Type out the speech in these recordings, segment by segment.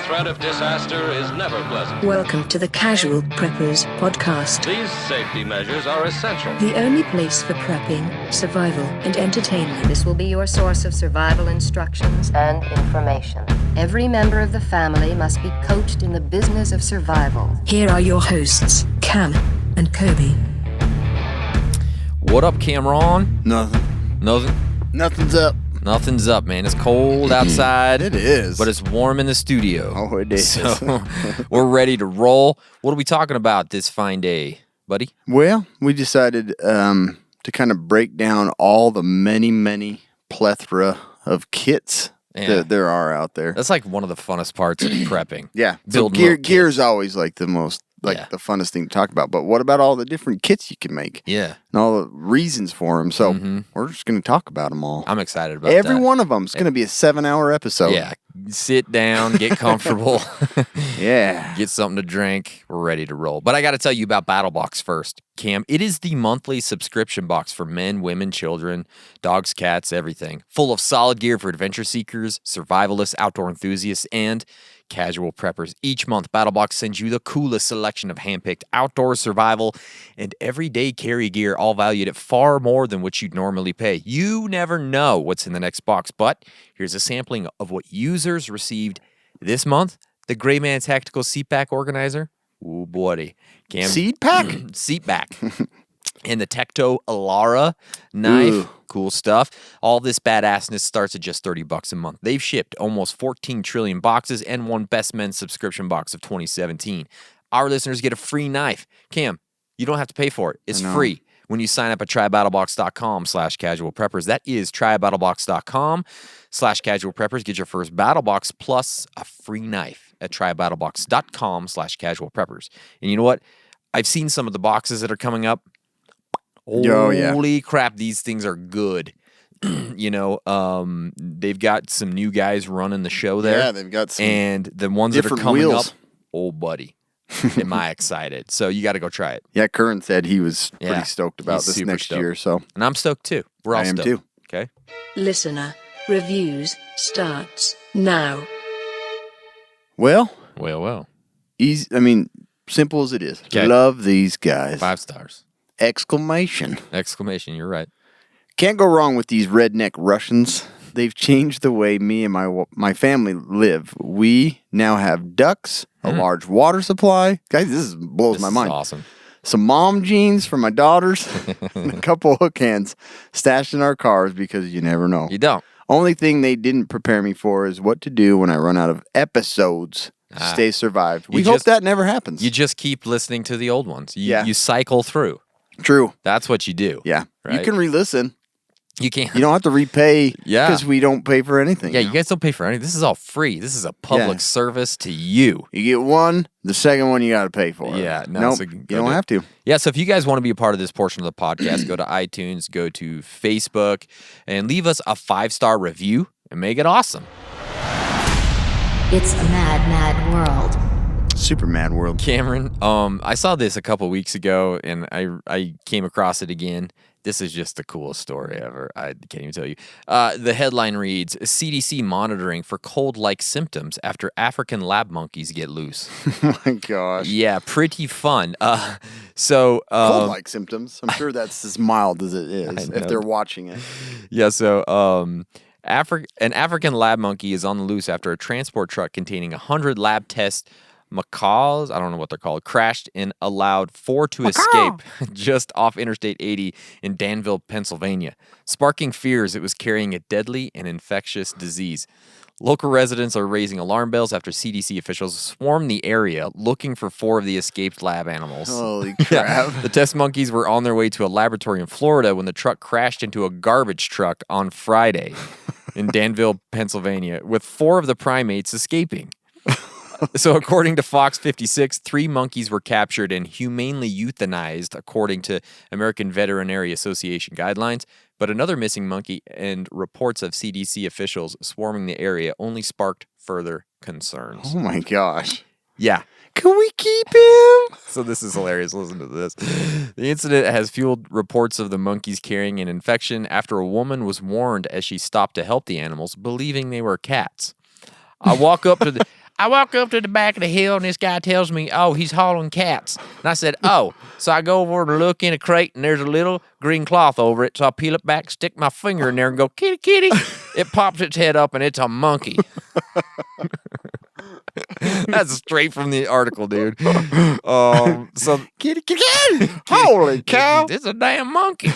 threat of disaster is never pleasant. Welcome to the Casual Preppers podcast. These safety measures are essential. The only place for prepping, survival, and entertainment. This will be your source of survival instructions and information. Every member of the family must be coached in the business of survival. Here are your hosts, Cam and Kobe. What up, Cameron? Nothing. Nothing's up. Nothing's up, man. It's cold outside. It is. But it's warm in the studio. Oh, it is. So we're ready to roll. What are we talking about this fine day, buddy? Well, we decided to kind of break down all the many plethora of kits that there are out there. That's like one of the funnest parts of prepping. Yeah. So gear's always like the most, the funnest thing to talk about. But what about all the different kits you can make? Yeah. And all the reasons for them. So we're just going to talk about them all. I'm excited about Every that. one of them is going to be a 7-hour episode. Yeah. Sit down, get comfortable. Yeah. Get something to drink. We're ready to roll. But I got to tell you about BattleBox first, Cam. It is the monthly subscription box for men, women, children, dogs, cats, everything. Full of solid gear for adventure seekers, survivalists, outdoor enthusiasts, and casual preppers. Each month, BattleBox sends you the coolest selection of handpicked outdoor survival and everyday carry gear, all valued at far more than what you'd normally pay. You never know what's in the next box, but here's a sampling of what users received this month. The Gray Man Tactical Seat Back Organizer. Ooh, buddy. Seat pack? Seat back. And the Tecto Alara knife. Ooh. Cool stuff. All this badassness starts at just $30 a month. They've shipped almost 14 trillion boxes and won Best Men's Subscription Box of 2017. Our listeners get a free knife. Cam, you don't have to pay for it. It's free when you sign up at trybattlebox.com/casualpreppers. That is trybattlebox.com/casualpreppers. Get your first battle box plus a free knife at trybattlebox.com/casualpreppers. And you know what? I've seen some of the boxes that are coming up. Holy crap, these things are good. They've got some new guys running the show there. Yeah, they've got some and the ones that are coming wheels. up, oh buddy, am I excited. So you got to go try it. Yeah, Curran said he was pretty stoked about this next year. So, and I'm stoked too. We're all stoked. I am too. Okay. Listener reviews starts now. Well. Easy. I mean, simple as it is. Okay. Love these guys. 5 stars. Exclamation. You're right. Can't go wrong with these redneck Russians. They've changed the way me and my family live. We now have ducks, a large water supply. Guys, this blows my mind. Awesome. Some mom jeans for my daughters, and a couple hook hands stashed in our cars because you never know. You don't. Only thing they didn't prepare me for is what to do when I run out of episodes to stay survived. We hope that never happens. You just keep listening to the old ones. You cycle through. True. That's what you do. Yeah. Right? You can re-listen. You can. You don't have to repay because we don't pay for anything. Yeah, you guys don't pay for anything. This is all free. This is a public service to you. You get one, the second one you got to pay for. Yeah. You don't have to. Yeah, so if you guys want to be a part of this portion of the podcast, go to iTunes, go to Facebook, and leave us a 5-star review and make it awesome. It's a mad world. Super mad world. Cameron, I saw this a couple weeks ago, and I came across it again. This is just the coolest story ever. I can't even tell you. The headline reads, CDC monitoring for cold-like symptoms after African lab monkeys get loose. Oh my gosh. Yeah, pretty fun. Cold-like symptoms? I'm sure that's as mild as it is if they're watching it. Yeah, so an African lab monkey is on the loose after a transport truck containing 100 lab test macaws, I don't know what they're called, crashed and allowed 4 to escape just off Interstate 80 in Danville, Pennsylvania, sparking fears it was carrying a deadly and infectious disease. Local residents are raising alarm bells after CDC officials swarmed the area looking for 4 of the escaped lab animals. Holy crap. The test monkeys were on their way to a laboratory in Florida when the truck crashed into a garbage truck on Friday in Danville, Pennsylvania, with 4 of the primates escaping. So according to Fox 56, 3 monkeys were captured and humanely euthanized according to American Veterinary Association guidelines. But another missing monkey and reports of CDC officials swarming the area only sparked further concerns. Oh my gosh. Yeah. Can we keep him? So this is hilarious. Listen to this. The incident has fueled reports of the monkeys carrying an infection after a woman was warned as she stopped to help the animals, believing they were cats. I walk up to the... I walk up to the back of the hill, and this guy tells me, oh, he's hauling cats. And I said, oh. So I go over to look in a crate, and there's a little green cloth over it. So I peel it back, stick my finger in there, and go, kitty, kitty. It pops its head up, and it's a monkey. That's straight from the article, dude. So Kitty, kitty, kitty. Holy cow. it's a damn monkey.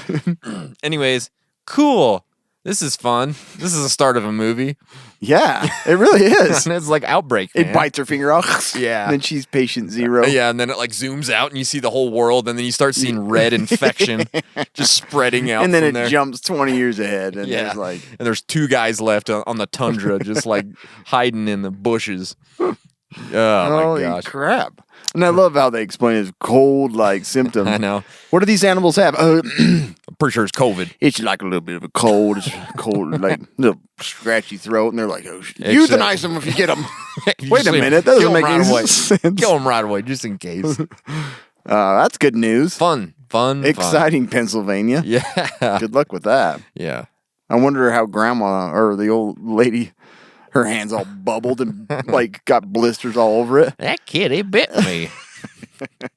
Anyways, cool. This is fun. This is the start of a movie. Yeah, it really is. And it's like Outbreak, It man. bites her finger off. Yeah. And then she's patient zero. Yeah, and then it like zooms out and you see the whole world, and then you start seeing red infection just spreading out. And then from it there. jumps 20 years ahead. And Yeah, there's like, and there's 2 guys left on the tundra, just like hiding in the bushes. Oh holy my gosh! crap. And I love how they explain his cold like symptoms. I know. What do these animals have? I'm pretty sure it's COVID. It's like a little bit of a cold. It's cold, like little scratchy throat. And they're like, oh, Except- euthanize them if you get them. You Wait a just minute. That kill doesn't 'em make right any away. sense. Kill them right away, just in case. That's good news. Fun. Exciting, Pennsylvania. Yeah. Good luck with that. Yeah. I wonder how grandma or the old lady, her hands all bubbled and like got blisters all over it. That kitty bit me. It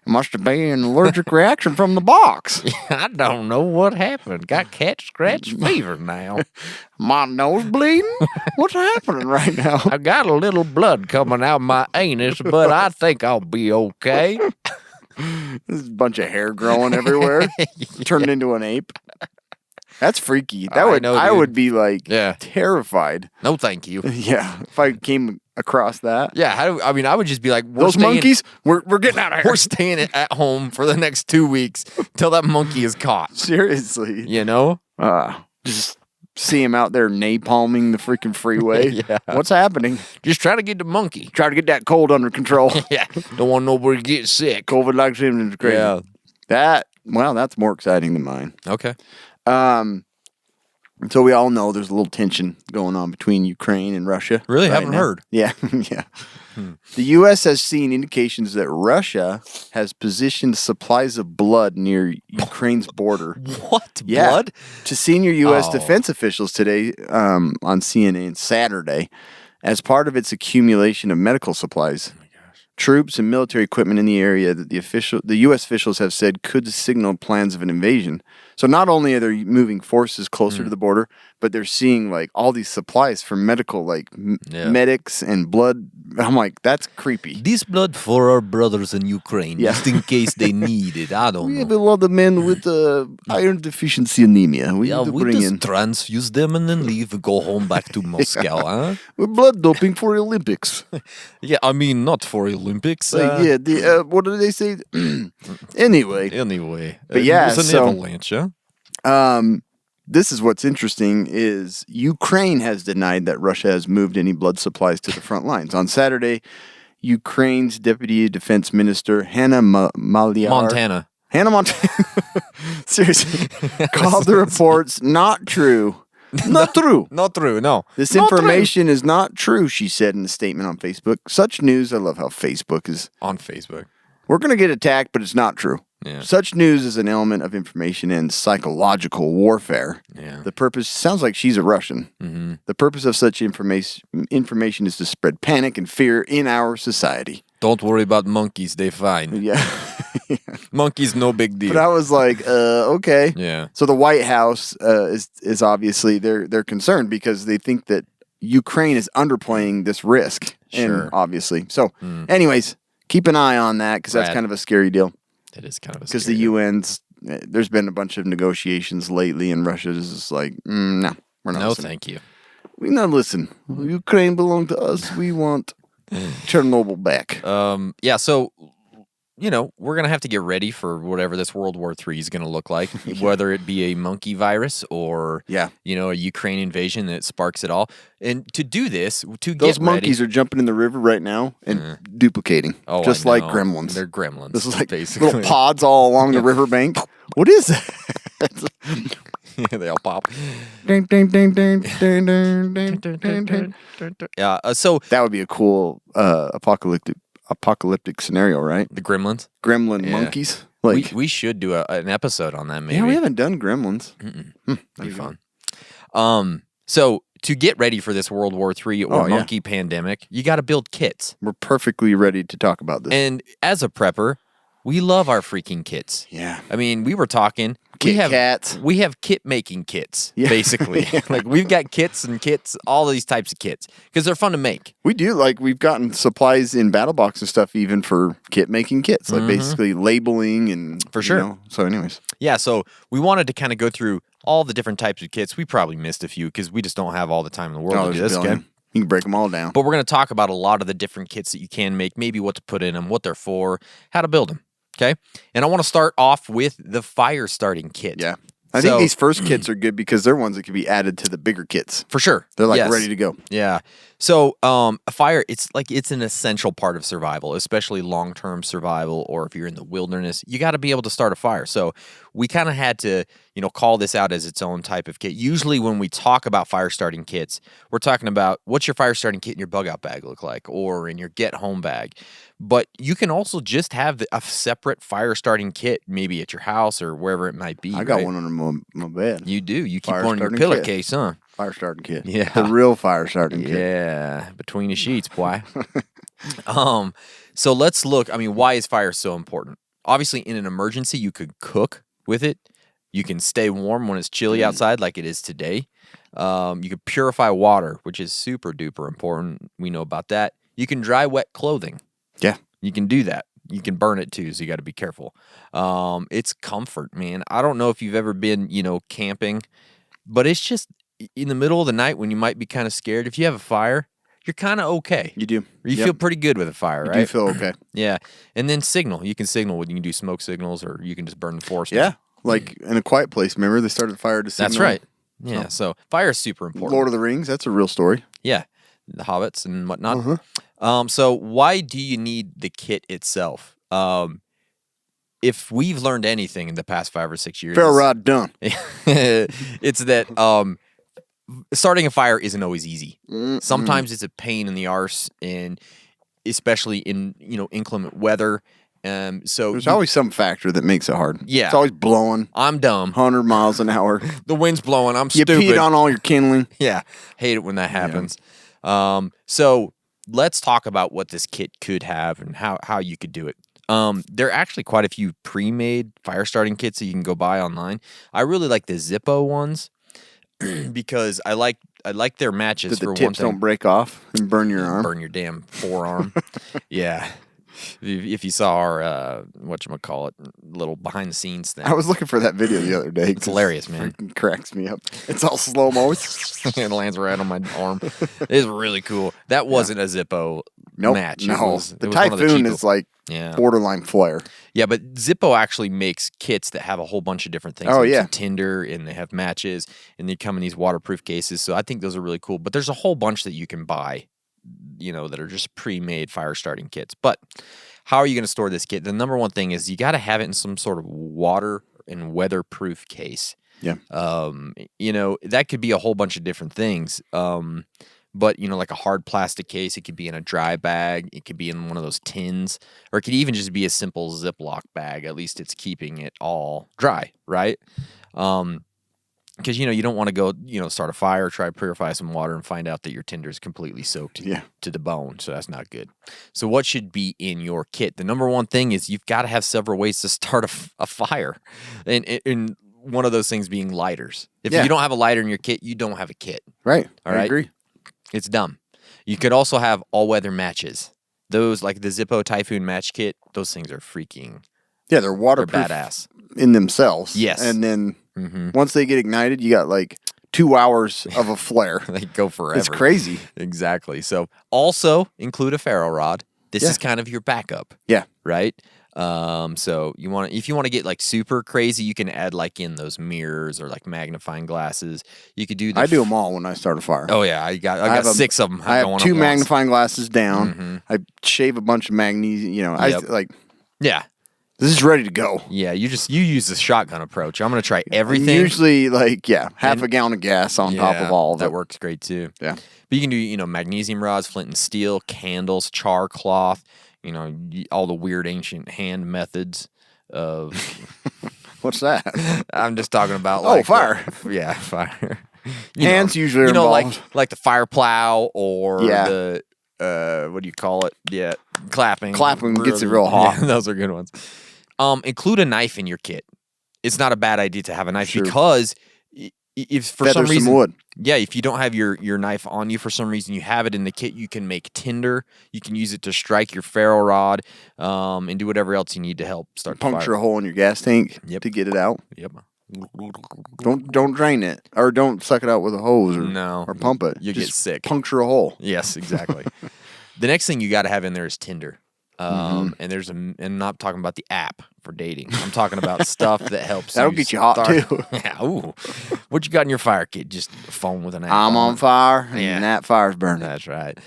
must have been an allergic reaction from the box. I don't know what happened. Got cat scratch fever now. My nose bleeding? What's happening right now? I got a little blood coming out my anus, but I think I'll be okay. There's a bunch of hair growing everywhere. Turned into an ape. That's freaky. I dude. would be like Yeah. terrified. No, thank you. Yeah, if I came across that. Yeah, I would just be like, Those monkeys, we're getting out of here. We're staying at home for the next 2 weeks till that monkey is caught. Seriously. You know? Just see him out there napalming the freaking freeway. Yeah. What's happening? Just try to get the monkey. Try to get that cold under control. Yeah. Don't want nobody to get sick. COVID like symptoms crazy. Yeah. That's more exciting than mine. Okay. So we all know there's a little tension going on between Ukraine and Russia. Really? right Haven't now. heard. Yeah, yeah. The U.S. has seen indications that Russia has positioned supplies of blood near Ukraine's border. What? Yeah. Blood? To senior U.S. Oh. defense officials today on CNN Saturday as part of its accumulation of medical supplies. Troops and military equipment in the area that the U.S. officials have said could signal plans of an invasion. So not only are they moving forces closer to the border, but they're seeing like all these supplies for medical, like medics and blood. I'm like, that's creepy. This blood for our brothers in Ukraine, Yeah. just in case they need it. I don't We know. have a lot of men with iron deficiency anemia. We need to we bring just in. transfuse them and then leave and go home back to Moscow, huh? We're blood doping for Olympics. Yeah, I mean, not for Olympics. What do they say? Anyway, Anyway. But yeah, it was an so- avalanche, yeah? this is what's interesting is Ukraine has denied that Russia has moved any blood supplies to the front lines. On Saturday, Ukraine's Deputy Defense Minister Hannah Maliar... Montana. Hannah Montana. Seriously. Called the reports not true. Not true. Not true, no. This Not information is not true, she said in a statement on Facebook. Such news, I love how Facebook is... On Facebook. We're going to get attacked, but it's not true. Yeah. Such news is an element of information and psychological warfare. Yeah. The purpose sounds like she's a Russian. Mm-hmm. The purpose of such information is to spread panic and fear in our society. Don't worry about monkeys, they fine. Yeah. Monkeys, no big deal. But I was like, okay. Yeah. So the White House is obviously they're concerned because they think that Ukraine is underplaying this risk. Sure. And obviously. So, anyways, keep an eye on that because that's Rad. kind of a scary deal. That is kind of a Because the scary deal. UN's, there's been a bunch of negotiations lately, and Russia's just like, no, we're not No, listening. thank you. We not listen. Ukraine belong to us. We want Chernobyl back. Yeah, so, you know, we're going to have to get ready for whatever this World War III is going to look like, whether it be a monkey virus or, Yeah. you know, a Ukraine invasion that sparks it all. And to do this, to Those get monkeys ready, are jumping in the river right now and duplicating, Oh, just I like know. gremlins. They're gremlins. This is like basically. little pods all along the riverbank. What is that? They all pop. Ding, ding, ding, ding, ding, ding, ding, ding, ding. Yeah, so That would be a cool apocalyptic scenario, right? the gremlins. Gremlin Yeah. monkeys. Like, We should do an episode on that maybe. yeah, we haven't done gremlins. That'd be fun. So to get ready for this World War III or Oh, yeah. monkey pandemic, you got to build kits. We're perfectly ready to talk about this. And as a prepper, we love our freaking kits. Yeah. I mean, we were talking. Kit Kats. We have kit making kits, Yeah. basically. Like we've got kits and kits, all these types of kits, because they're fun to make. We do, like, we've gotten supplies in Battle Box and stuff even for kit making kits, like basically labeling and For sure. you know, so anyways. Yeah, so we wanted to kind of go through all the different types of kits. We probably missed a few because we just don't have all the time in the world to do there's this, a billion. okay? You can break them all down. But we're going to talk about a lot of the different kits that you can make, maybe what to put in them, what they're for, how to build them, okay? And I want to start off with the fire starting kit. Yeah. I think these first kits are good because they're ones that can be added to the bigger kits. For sure. They're like Yes. ready to go. Yeah. So a fire, it's an essential part of survival, especially long-term survival, or if you're in the wilderness, you got to be able to start a fire. So we kind of had to, call this out as its own type of kit. Usually when we talk about fire starting kits, we're talking about what's your fire starting kit in your bug out bag look like, or in your get home bag. But you can also just have a separate fire starting kit, maybe at your house or wherever it might be. I got right? one under my bed. You do. You keep Fire one in your starting kit. pillowcase, huh? Fire starting kit. Yeah. The real fire starting kit. Yeah, between the sheets, boy. So let's look. I mean, why is fire so important? Obviously, in an emergency, you could cook with it. You can stay warm when it's chilly outside, like it is today. You can purify water, which is super duper important. We know about that. You can dry wet clothing. Yeah. You can do that. You can burn it too, so you got to be careful. It's comfort, man. I don't know if you've ever been, camping, but it's just in the middle of the night when you might be kind of scared. If you have a fire, you're kind of okay. You do. You feel pretty good with a fire, right? You do feel okay. Yeah. And then signal. You can signal. You can do smoke signals, or you can just burn the forest. Yeah. Like in A Quiet Place, remember they started fire to signal? That's right. Yeah. So fire is super important. Lord of the Rings, that's a real story. Yeah. The hobbits and whatnot. So why do you need the kit itself? If we've learned anything in the past 5 or 6 years, Ferro rod done. it's that starting a fire isn't always easy. Sometimes it's a pain in the arse, and especially in inclement weather. So There's always some factor that makes it hard. Yeah. It's always blowing I'm dumb. 100 miles an hour. The wind's blowing. I'm You stupid. peed on all your kindling. Yeah, hate it when that happens. So let's talk about what this kit could have and how you could do it. There are actually quite a few pre-made fire starting kits that you can go buy online. I really like the Zippo ones because I like their matches That for the one tips thing. don't break off and burn your arm. Burn your damn forearm. Yeah. If you saw our whatchamacallit, little behind the scenes thing. I was looking for that video the other day. It's hilarious, man. Freaking cracks me up. It's all slow-mo. It lands right on my arm. It's really cool. That wasn't a Zippo Nope. match. No. It was The one of Typhoon cheapo- is like Yeah. borderline flare. Yeah, but Zippo actually makes kits that have a whole bunch of different things. Oh, like yeah. some Tinder, and they have matches, and they come in these waterproof cases. So I think those are really cool. But there's a whole bunch that you can buy, that are just pre-made fire starting kits. But how are you going to store this kit? The number one thing is you got to have it in some sort of water and weatherproof case. Yeah. That could be a whole bunch of different things. But, like a hard plastic case, it could be in a dry bag. It could be in one of those tins, or it could even just be a simple Ziploc bag. At least it's keeping it all dry, right? Because, you don't want to go, start a fire, try to purify some water, and find out that your tinder is completely soaked to the bone. So that's not good. So what should be in your kit? The number one thing is you've got to have several ways to start a fire. And one of those things being lighters. If you don't have a lighter in your kit, you don't have a kit. Right. All I right? agree. It's dumb. You could also have all-weather matches. Those, like the Zippo Typhoon match kit, those things are freaking... Yeah, they're waterproof badass. in themselves. Yes. And then once they get ignited, you got like 2 hours of a flare. They go forever. It's crazy. Exactly. So also include a ferro rod. This Yeah. is kind of your backup, Yeah. right? So if you want to get like super crazy, you can add like in those mirrors or like magnifying glasses. You could do. I do them all when I start a fire. Oh yeah, I got have 6 of them. I have 2 magnifying glasses down. I shave a bunch of magnesium. Yep. Yeah. This is ready to go. Yeah, you use the shotgun approach. I'm gonna try everything. Usually, half a gallon of gas on top of all of that it. works great too. Yeah. But you can do, magnesium rods, flint and steel, candles, char cloth, all the weird ancient hand methods of What's that? I'm just talking about Oh, fire. Yeah, fire. Hands usually are involved. like the fire plow or Yeah. the what do you call it? Yeah, clapping. Clapping gets it real hot. Yeah, those are good ones. Include a knife in your kit. It's not a bad idea to have a knife Sure. because if for Feather some reason, some wood. yeah, if you don't have your knife on you for some reason, you have it in the kit. You can make tinder. You can use it to strike your ferro rod, and do whatever else you need to help start the Puncture fire. a hole in your gas tank Yep. to get it out. Yep. Don't drain it or don't suck it out with a hose or No. or pump it. You get Just sick. Puncture a hole. Yes, exactly. The next thing you got to have in there is Tinder. Mm-hmm. And I'm not talking about the app for dating. I'm talking about stuff that helps. That'll get you hot, too. Yeah. Ooh. What you got in your fire kit? Just a phone with an app. I'm on it. fire Yeah. and that fire's burning. That's right.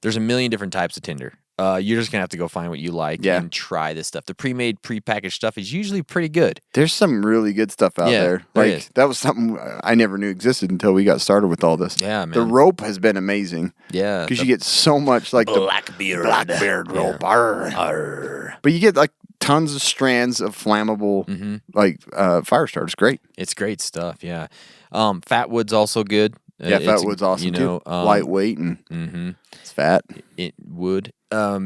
There's a million different types of Tinder. You're just gonna have to go find what you like Yeah. and try this stuff. The pre-made, pre-packaged stuff is usually pretty good. There's some really good stuff out Yeah, there. there Like is. that was something I never knew existed until we got started with all this. Yeah, The man. rope has been amazing. Yeah, Because you get so much like Blackbeard. the Blackbeard rope. Arr. But you get like tons of strands of flammable Mm-hmm. like fire starters. Great. It's great stuff. Yeah. Fatwood's also good. Yeah, It's, Fatwood's awesome you know, too. Lightweight and Mhm. it's fat. It would.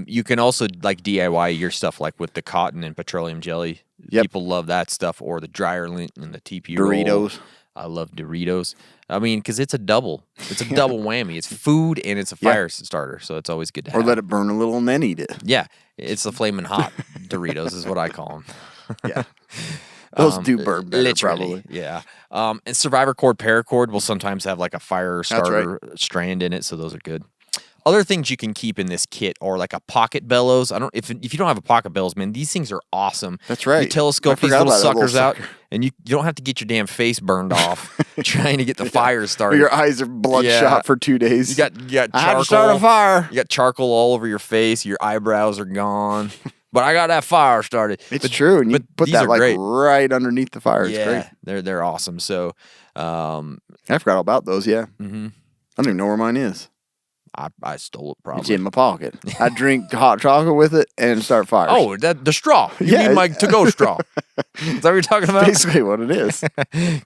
You can also like DIY your stuff like with the cotton and petroleum jelly. Yep. People love that stuff, or the dryer lint and the TP roll. Doritos. I love Doritos. I mean, because it's a double whammy. It's food and it's a fire starter, so it's always good to Or have. let it burn a little and then eat it. Yeah, it's the flaming hot Doritos is what I call them. Yeah. Those do burn better, literally, probably. yeah. And Survivor cord, paracord will sometimes have like a fire starter strand in it, so those are good. Other things you can keep in this kit are like a pocket bellows. If you don't have a pocket bellows, man, these things are awesome. That's right. You telescope I these forgot little about that little suckers out, sucker. and you don't have to get your damn face burned off trying to get the fire Or started. your eyes are bloodshot Yeah. for 2 days. You got charcoal. I had to start a fire. You got charcoal all over your face. Your eyebrows are gone. But I got that fire started. It's true, and you but put these that are like great. right underneath the fire. It's Yeah, great. they're awesome. So, I forgot all about those. Yeah, mhm. I don't even know where mine is. I stole it It's probably. in my pocket. I drink hot chocolate with it and start fires. Oh, the straw. You Yeah. mean my to-go straw? Is that what you're talking about? basically what it is.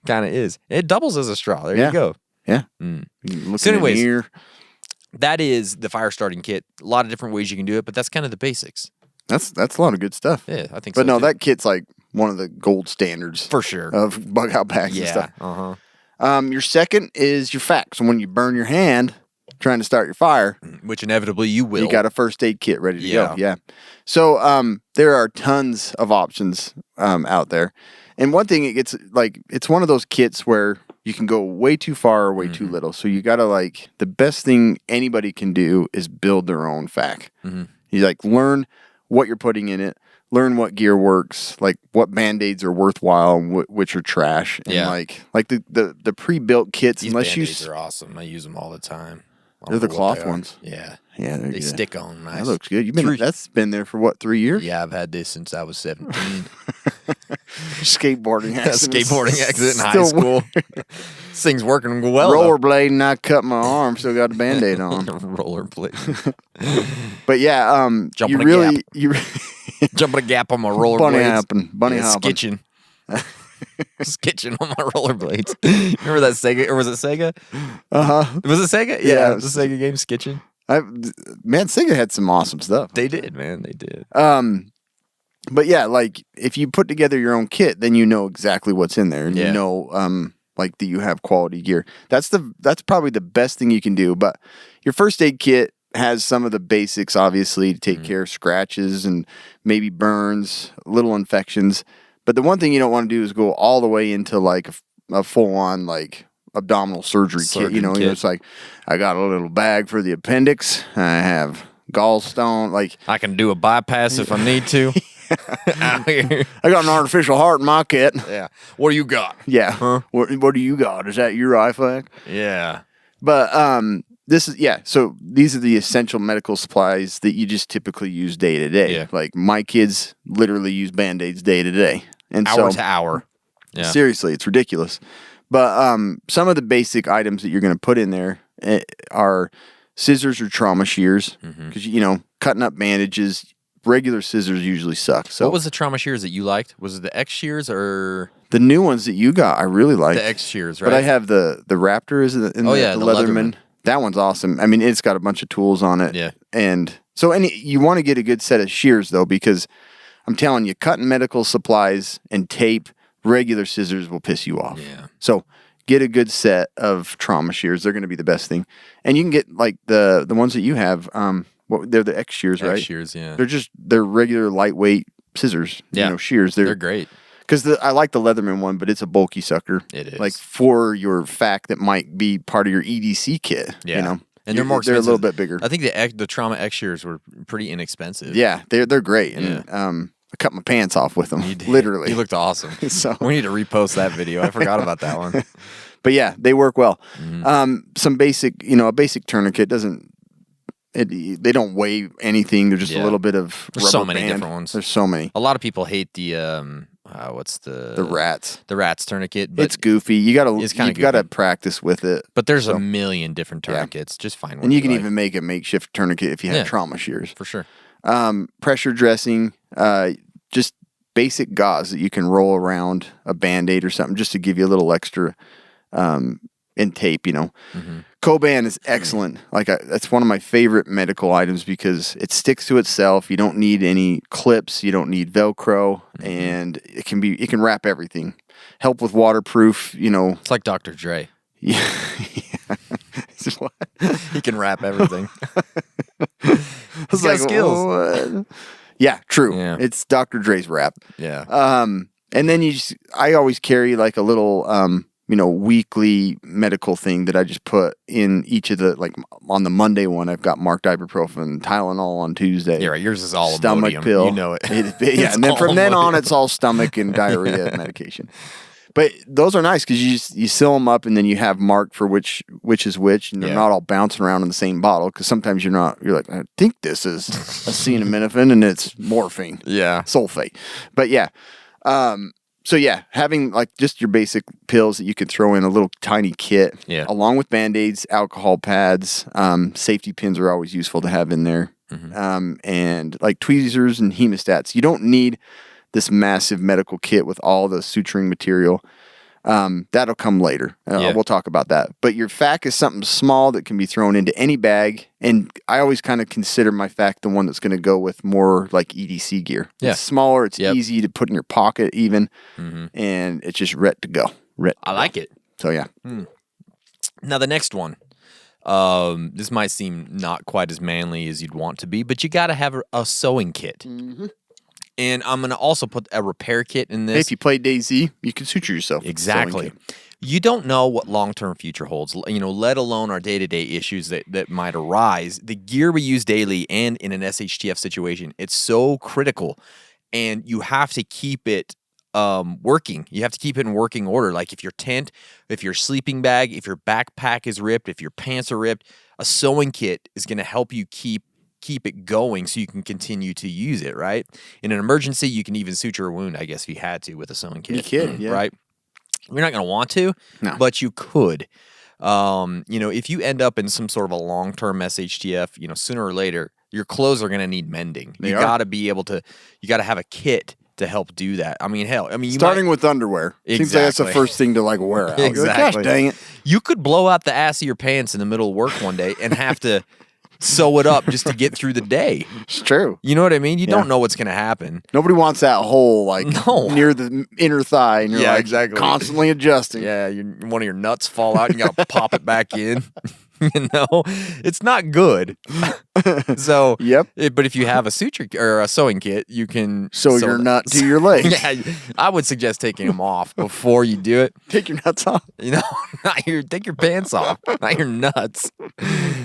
Kind of is. It doubles as a straw. There Yeah. you go. Yeah. Mm. You can look So in the anyways, mirror. That is the fire starting kit. A lot of different ways you can do it, but that's kind of the basics. That's a lot of good stuff. Yeah, I think But so. no, too. that kit's like one of the gold standards for sure. of bug out packs and Yeah. stuff. Uh-huh. Your second is your fact. So when you burn your hand trying to start your fire, Which inevitably you will. you got a first aid kit ready to Yeah. go. Yeah. So there are tons of options out there. And one thing, it's one of those kits where you can go way too far or way too Mm-hmm. little. So you got to the best thing anybody can do is build their own fac. Mm-hmm. You learn what you're putting in it, learn what gear works, like what Band-Aids are worthwhile and which are trash. And Yeah. like the pre-built kits, These unless you Band-Aids are awesome. I use them all the time. I They're don't the know what cloth they are. ones. Yeah. Yeah, they're They good. stick on nice. That looks good. Three- That's been there for what, 3 years? Yeah, I've had this since I was 17. Skateboarding accident. Skateboarding accident in high Still school. This thing's working well. though. Rollerblade and I cut my arm, still got a Band-Aid on. Rollerblade. But yeah, Jump you on a really gap. you Jumping a gap on my rollerblades. bunny Yeah, hopping. Skitching. Skitching on my rollerblades. Remember that Sega? Or was it Sega? Uh-huh. Was it Sega? Yeah, Yeah, it it was was- the Sega game Skitching. Man, Sega had some awesome stuff. They did, man. They did. But yeah, if you put together your own kit, then you know exactly what's in there, and Yeah. you know, that you have quality gear. That's probably the best thing you can do. But your first aid kit has some of the basics, obviously, to take care of scratches and maybe burns, little infections. But the one thing you don't want to do is go all the way into a full on abdominal surgery kit. You know, kit. it's like I got a little bag for the appendix. I have gallstone. I can do a bypass if I need to. Out here. I got an artificial heart in my kit. Yeah. What do you got? Yeah. Huh? What do you got? Is that your IFAC? Yeah. But so these are the essential medical supplies that you just typically use day to day. Yeah. Like my kids literally use Band-Aids day to day. And Hour so to hour. Yeah. seriously, it's ridiculous. But some of the basic items that you're going to put in there are scissors or trauma shears because cutting up bandages, regular scissors usually suck. So What was the trauma shears that you liked? Was it the X shears or the new ones that you got, I really like. the X shears, right? But I have the Raptor, is it? The Leatherman. That one's awesome. I mean, it's got a bunch of tools on it. Yeah. And so you want to get a good set of shears, though, because I'm telling you, cutting medical supplies and tape, regular scissors will piss you off. Yeah. So get a good set of trauma shears. They're going to be the best thing. And you can get like the ones that you have. They're the X shears, right? X shears, yeah. They're regular lightweight scissors. Yeah. Shears. They're great. Because I like the Leatherman one, but it's a bulky sucker. It is. Like for your fact that might be part of your EDC kit. Yeah. And they're more expensive. They're a little bit bigger. I think the trauma X shears were pretty inexpensive. Yeah, they're great. And I cut my pants off with them. You did. Literally. You looked awesome. So we need to repost that video. I forgot about that one. But yeah, they work well. Mm-hmm. Some basic, a basic tournament they don't weigh anything. They're just a little bit of There's rubber so many band. different ones. There's so many. A lot of people hate the what's the rats. The rats tourniquet. But It's goofy. You gotta practice with it. But there's a million different tourniquets. Just find one. And you can like. even make a makeshift tourniquet if you have trauma shears. For sure. Pressure dressing, just basic gauze that you can roll around a Band-Aid or something just to give you a little extra and tape, Mm-hmm. Coban is excellent. That's one of my favorite medical items because it sticks to itself. You don't need any clips. You don't need Velcro, and it can wrap everything. Help with waterproof. It's like Dr. Dre. Yeah. What? He can wrap everything. He's got skills. What? Yeah, true. Yeah. It's Dr. Dre's wrap. Yeah. And then I always carry like a little weekly medical thing that I just put in each of the, on the Monday one, I've got marked ibuprofen, Tylenol on Tuesday. Yeah, right. Yours is all stomach Imodium. pill. You know it. Yeah, and then from then on, it's all stomach and diarrhea medication. But those are nice because you seal them up and then you have marked for which is which, and they're not all bouncing around in the same bottle. Because sometimes you're like, I think this is acetaminophen and it's morphine, sulfate. But yeah. So yeah, having just your basic pills that you could throw in a little tiny kit, along with Band-Aids, alcohol pads, safety pins are always useful to have in there, and tweezers and hemostats. You don't need this massive medical kit with all the suturing material. That'll come later. We'll talk about that. But your FAC is something small that can be thrown into any bag. And I always kind of consider my FAC the one that's going to go with more EDC gear. Yeah. It's smaller. It's easy to put in your pocket even. And it's just ready to go. I like it. So yeah. Now the next one. This might seem not quite as manly as you'd want to be, but you got to have a sewing kit. And I'm going to also put a repair kit in this. Hey, if you play DayZ, you can suture yourself. Exactly. You don't know what long-term future holds, let alone our day-to-day issues that might arise. The gear we use daily and in an SHTF situation, it's so critical. And you have to keep it working. You have to keep it in working order. Like if your tent, if your sleeping bag, if your backpack is ripped, if your pants are ripped, a sewing kit is going to help you keep it going so you can continue to use it, right? In an emergency, you can even suture a wound, I guess, if you had to with a sewing kit. You could, yeah. Right? You're not going to want to, but you could. If you end up in some sort of a long-term SHTF, sooner or later, your clothes are going to need mending. You got to have a kit to help do that. I mean, hell, starting with underwear. Seems like that's the first thing to wear out. Exactly. Gosh, dang it. You could blow out the ass of your pants in the middle of work one day and have to sew it up just to get through the day. It's true. You know what I mean? You don't know what's going to happen. Nobody wants that hole near the inner thigh, and you're exactly. constantly adjusting. Yeah, one of your nuts fall out and you got to pop it back in. It's not good. So, but if you have a suture or a sewing kit, you can sew your nut to your leg. Yeah, I would suggest taking them off before you do it. Take your nuts off. Take your pants off, not your nuts.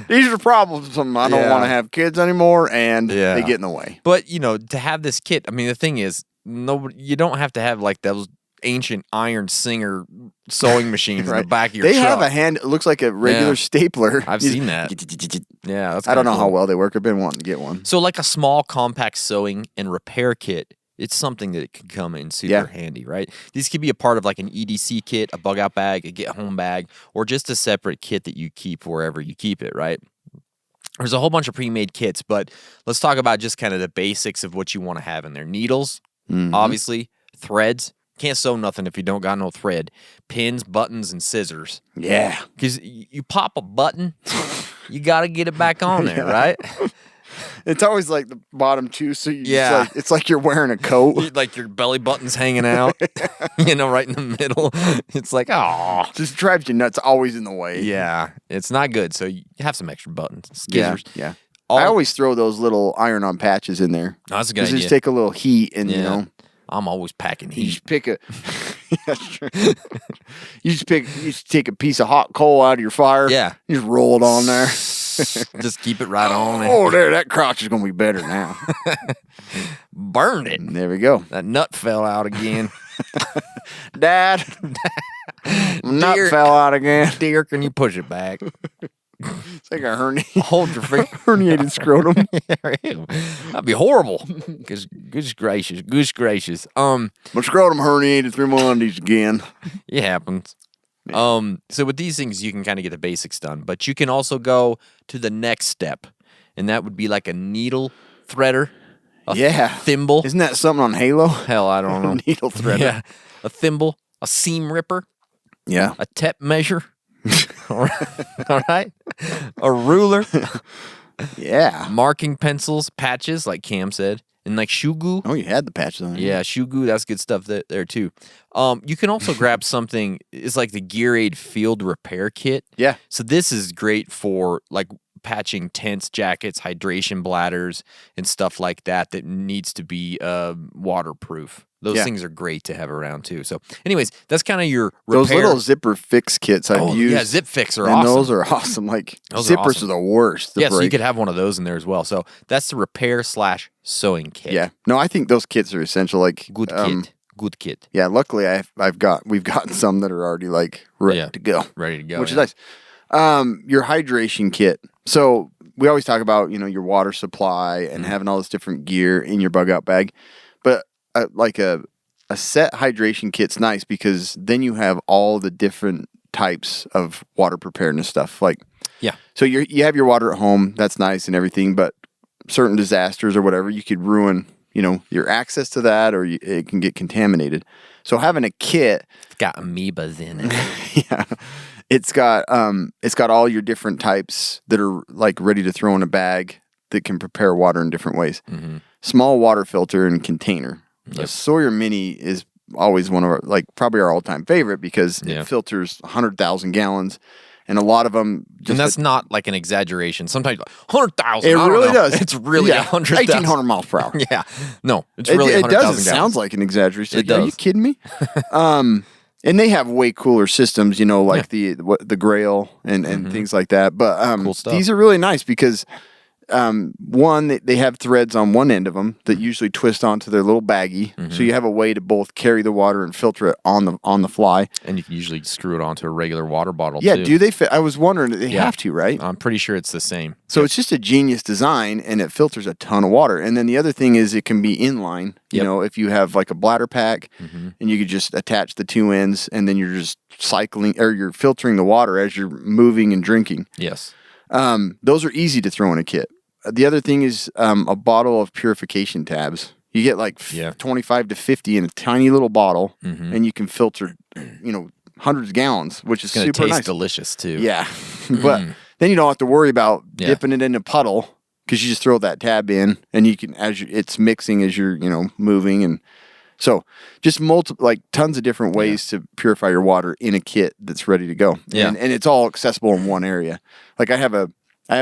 These are problems. I don't want to have kids anymore, and they get in the way. But to have this kit, the thing is, you don't have to have those ancient iron Singer sewing machines in the back of your truck. They have a hand. It looks like a regular stapler. I've seen that. Yeah, that's I don't know how well they work. I've been wanting to get one. So a small compact sewing and repair kit, it's something that can come in super handy, right? These could be a part of an EDC kit, a bug out bag, a get home bag, or just a separate kit that you keep wherever you keep it, right? There's a whole bunch of pre-made kits, but let's talk about just kind of the basics of what you want to have in there. Needles, obviously, threads. Can't sew nothing if you don't got no thread. Pins, buttons, and scissors. Yeah. Because you pop a button, you got to get it back on there, right? It's always like the bottom two, so Yeah. it's like you're wearing a coat. Like your belly button's hanging out, right in the middle. It's like, oh. Just drives you nuts, always in the way. Yeah, it's not good. So you have some extra buttons, scissors. Yeah. I always throw those little iron-on patches in there. Oh, that's a good idea. Just take a little heat and, I'm always packing you heat. just pick a... That's true. You just take a piece of hot coal out of your fire. Yeah. You just roll it on there. Just keep it right on. Oh, there, that crotch is going to be better now. Burned it. There we go. That nut fell out again. Dad, nut Dear- fell out again. Dear, can you push it back? It's like a Hold your finger. herniated scrotum. That'd be horrible. Because goose gracious. My scrotum herniated through my undies again. It happens. So with these things, you can kind of get the basics done, but you can also go to the next step, and that would be like a needle threader, a thimble. Isn't that something on Halo? Hell, I don't know. Needle threader. Yeah, a thimble, a seam ripper, Yeah. a tape measure. All right, a ruler, Yeah. marking pencils, patches, like Cam said, and like shoe glue. Oh, you had the patches on. Yeah, shoe glue, that's good stuff there too. You can also grab something, it's like the Gear Aid Field Repair Kit. Yeah. So this is great for like patching tents, jackets, hydration bladders, and stuff like that needs to be waterproof. Those things are great to have around too. So anyways, that's kind of your repair. Those little zipper fix kits I've used. Yeah, zip fix are and awesome. those are awesome. Like, Those are zippers awesome. are the worst. Yeah, so you could have one of those in there as well. So that's the repair/sewing kit. Yeah. No, I think those kits are essential. Like, Good kit. Good kit. Yeah, luckily we've gotten some that are already like ready to go. Ready to go. Which is nice. Your hydration kit. So we always talk about, your water supply and having all this different gear in your bug out bag. But like a set hydration kit's nice because then you have all the different types of water preparedness stuff. Like, so you have your water at home, that's nice and everything, but certain disasters or whatever, you could ruin, your access to that, or it can get contaminated. So having a kit, It's got amoebas in it. yeah, it's got all your different types that are like ready to throw in a bag that can prepare water in different ways. Mm-hmm. Small water filter and container. The Sawyer Mini is always one of our, like, probably our all-time favorite because it filters 100,000 gallons, and a lot of them just... And that's not like an exaggeration. Sometimes 100,000. It really does. It's really 100,000. 1,800 miles per hour. Yeah. No, it's really 100,000 it does. It gallons. sounds like an exaggeration. It Are you does. kidding me? And they have way cooler systems, like the Grail and things like that. But Cool stuff. these are really nice because... one, they have threads on one end of them that usually twist onto their little baggie, so you have a way to both carry the water and filter it on the fly. And you can usually screw it onto a regular water bottle, Yeah, too. do they fit? I was wondering, they have to, right? I'm pretty sure it's the same. So it's just a genius design, and it filters a ton of water. And then the other thing is it can be inline. If you have like a bladder pack, and you could just attach the two ends, and then you're just cycling, or you're filtering the water as you're moving and drinking. Yes. Those are easy to throw in a kit. The other thing is a bottle of purification tabs. You get like 25 to 50 in a tiny little bottle, and you can filter, hundreds of gallons, which is It's going to super taste nice. delicious, too. Yeah, but then you don't have to worry about dipping it in a puddle because you just throw that tab in, and you can it's mixing as you're moving, and so just tons of different ways to purify your water in a kit that's ready to go. Yeah. And it's all accessible in one area. Like I have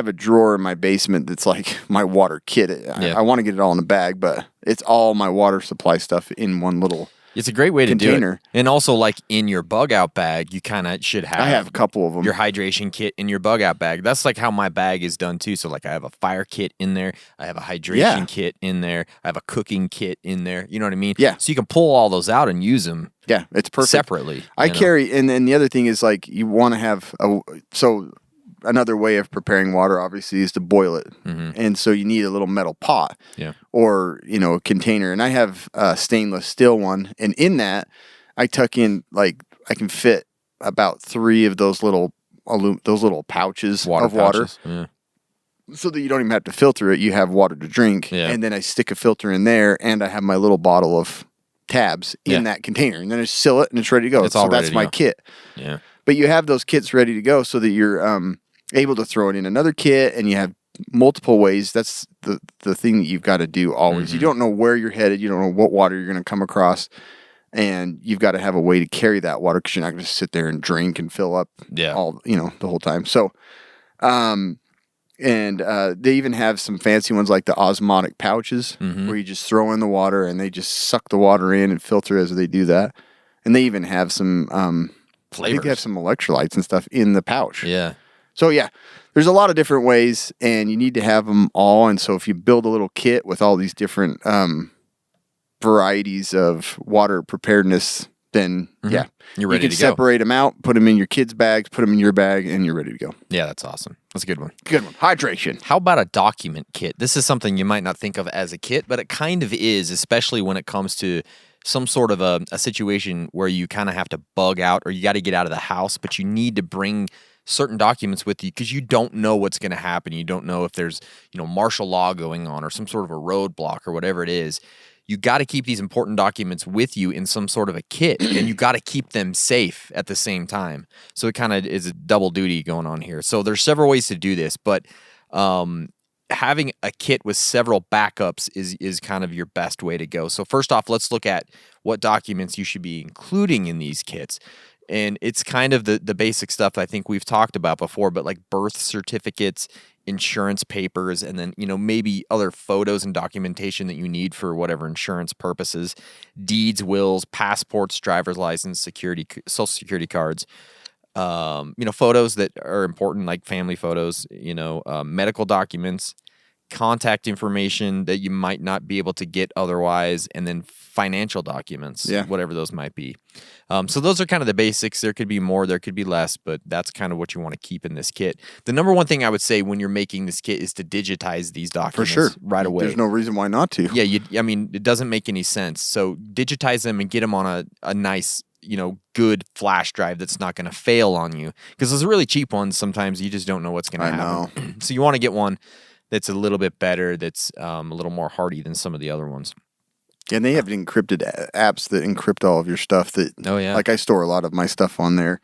a drawer in my basement that's like my water kit. I want to get it all in a bag, but it's all my water supply stuff in one little It's a great way to container. do it. And also, like, in your bug out bag, you kind of should have... I have a couple of them. Your hydration kit in your bug out bag. That's like how my bag is done, too. So, like, I have a fire kit in there. I have a hydration kit in there. I have a cooking kit in there. You know what I mean? Yeah. So you can pull all those out and use them it's perfect. separately. I carry, and then the other thing is, like, you want to have another way of preparing water, obviously, is to boil it. And so you need a little metal pot or, a container. And I have a stainless steel one. And in that, I tuck in, like, I can fit about 3 of those little pouches Water of water. pouches. Yeah. so that you don't even have to filter it. You have water to drink, and then I stick a filter in there, and I have my little bottle of tabs in that container, and then I seal it, and it's ready to go. So that's my kit. Yeah. But you have those kits ready to go so that you're able to throw it in another kit, and you have multiple ways. That's the thing that you've got to do always. You don't know where you're headed. You don't know what water you're going to come across. And you've got to have a way to carry that water because you're not going to sit there and drink and fill up all, the whole time. So, they even have some fancy ones like the osmotic pouches where you just throw in the water and they just suck the water in and filter as they do that. And they even have some, I think they have some electrolytes and stuff in the pouch. Yeah. So, there's a lot of different ways and you need to have them all. And so if you build a little kit with all these different, varieties of water preparedness, then you're ready you can to go. separate them out, put them in your kids' bags, put them in your bag, and you're ready to go. Yeah, that's awesome. That's a good one. Good one. Hydration. How about a document kit? This is something you might not think of as a kit, but it kind of is, especially when it comes to some sort of a situation where you kind of have to bug out or you got to get out of the house, but you need to bring certain documents with you because you don't know what's going to happen. You don't know if there's, martial law going on or some sort of a roadblock or whatever it is. You got to keep these important documents with you in some sort of a kit, and you got to keep them safe at the same time. So it kind of is a double duty going on here. So there's several ways to do this, but having a kit with several backups is kind of your best way to go. So first off, let's look at what documents you should be including in these kits. And it's kind of the basic stuff I think we've talked about before, but like birth certificates, insurance papers, and then, maybe other photos and documentation that you need for whatever insurance purposes, deeds, wills, passports, driver's license, social security cards, photos that are important, like family photos, medical documents, contact information that you might not be able to get otherwise, and then financial documents, whatever those might be. So those are kind of the basics. There could be more, there could be less, but that's kind of what you want to keep in this kit. The number one thing I would say when you're making this kit is to digitize these documents right away. There's no reason why not to. Yeah, it doesn't make any sense. So digitize them and get them on a nice, good flash drive that's not going to fail on you. Because those really cheap ones, sometimes you just don't know what's going to happen. So you want to get one that's a little bit better, that's a little more hardy than some of the other ones. And they have encrypted apps that encrypt all of your stuff. Like I store a lot of my stuff on there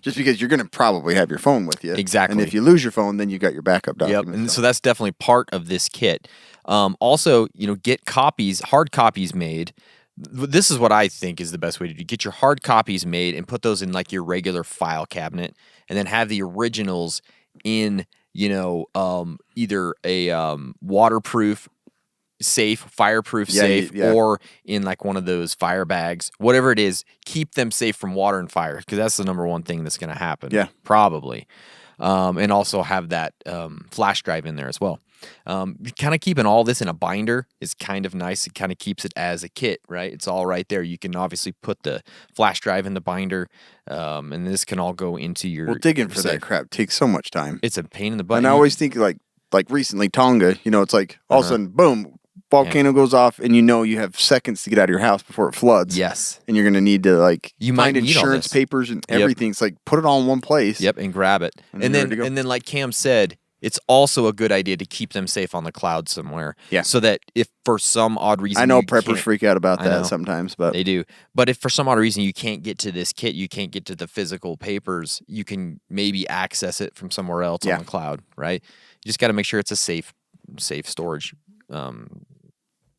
just because you're going to probably have your phone with you. Exactly. And if you lose your phone, then you got your backup documents. Yep. And so that's definitely part of this kit. Also, get hard copies made. This is what I think is the best way to do. Get your hard copies made and put those in like your regular file cabinet, and then have the originals in, either a waterproof safe, fireproof safe, or in like one of those fire bags, whatever it is. Keep them safe from water and fire, because that's the number one thing that's going to happen. Yeah, probably. And also have that flash drive in there as well. Kind of keeping all this in a binder is kind of nice. It kind of keeps it as a kit, right? It's all right there. You can obviously put the flash drive in the binder, and this can all go into your. Well, digging for that crap takes so much time. It's a pain in the butt. And I always think like recently Tonga, it's like all of a sudden, boom, volcano goes off, and you have seconds to get out of your house before it floods. Yes. And you're going to need to find need insurance papers and everything. It's like put it all in one place. Yep, and grab it. And then like Cam said, it's also a good idea to keep them safe on the cloud somewhere. Yeah. So that if for some odd reason I know preppers freak out about that sometimes, but they do. But if for some odd reason you can't get to this kit, you can't get to the physical papers, you can maybe access it from somewhere else on the cloud, right? You just got to make sure it's a safe storage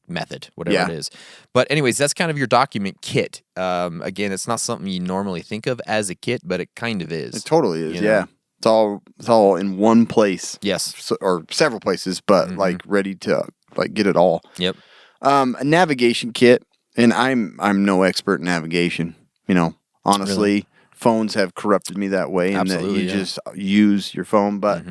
method, whatever it is. But anyways, that's kind of your document kit. Again, it's not something you normally think of as a kit, but it kind of is. It totally is, yeah. It's all in one place. Yes. Or several places, but ready to get it all. Yep. A navigation kit, and I'm no expert in navigation. Honestly, really? Phones have corrupted me that way, and that you just use your phone. But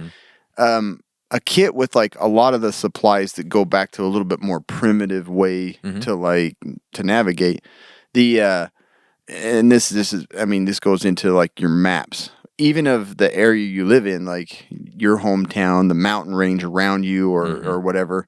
a kit with a lot of the supplies that go back to a little bit more primitive way to navigate. And this goes into your maps. Even of the area you live in, like your hometown, the mountain range around you or whatever,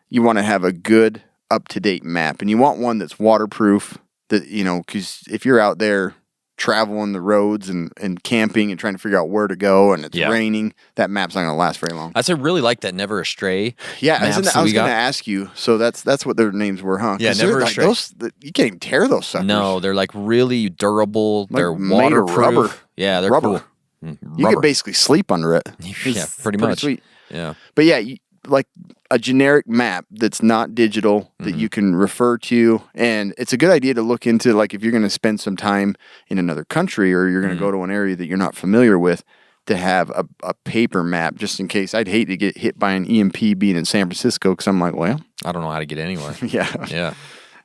you want to have a good up-to-date map. And you want one that's waterproof, that, because if you're out there traveling the roads and camping and trying to figure out where to go and it's Yeah. raining, that map's not going to last very long. I really like that Never Astray. Yeah, maps isn't that, that I was we going got. to ask you. So that's what their names were, huh? 'Cause Yeah, they're Never like Astray. you can't even tear those suckers. No, they're like really durable. Like They're made of waterproof. rubber. Yeah, they're Rubber. cool. You could basically sleep under it. Yeah, It's pretty much. Sweet. Yeah. But yeah, like a generic map that's not digital that Mm-hmm. you can refer to. And it's a good idea to look into, like, if you're going to spend some time in another country or you're going Mm-hmm. to go to an area that you're not familiar with, to have a paper map just in case. I'd hate to get hit by an EMP being in San Francisco because I'm like, well, I don't know how to get anywhere. yeah. Yeah.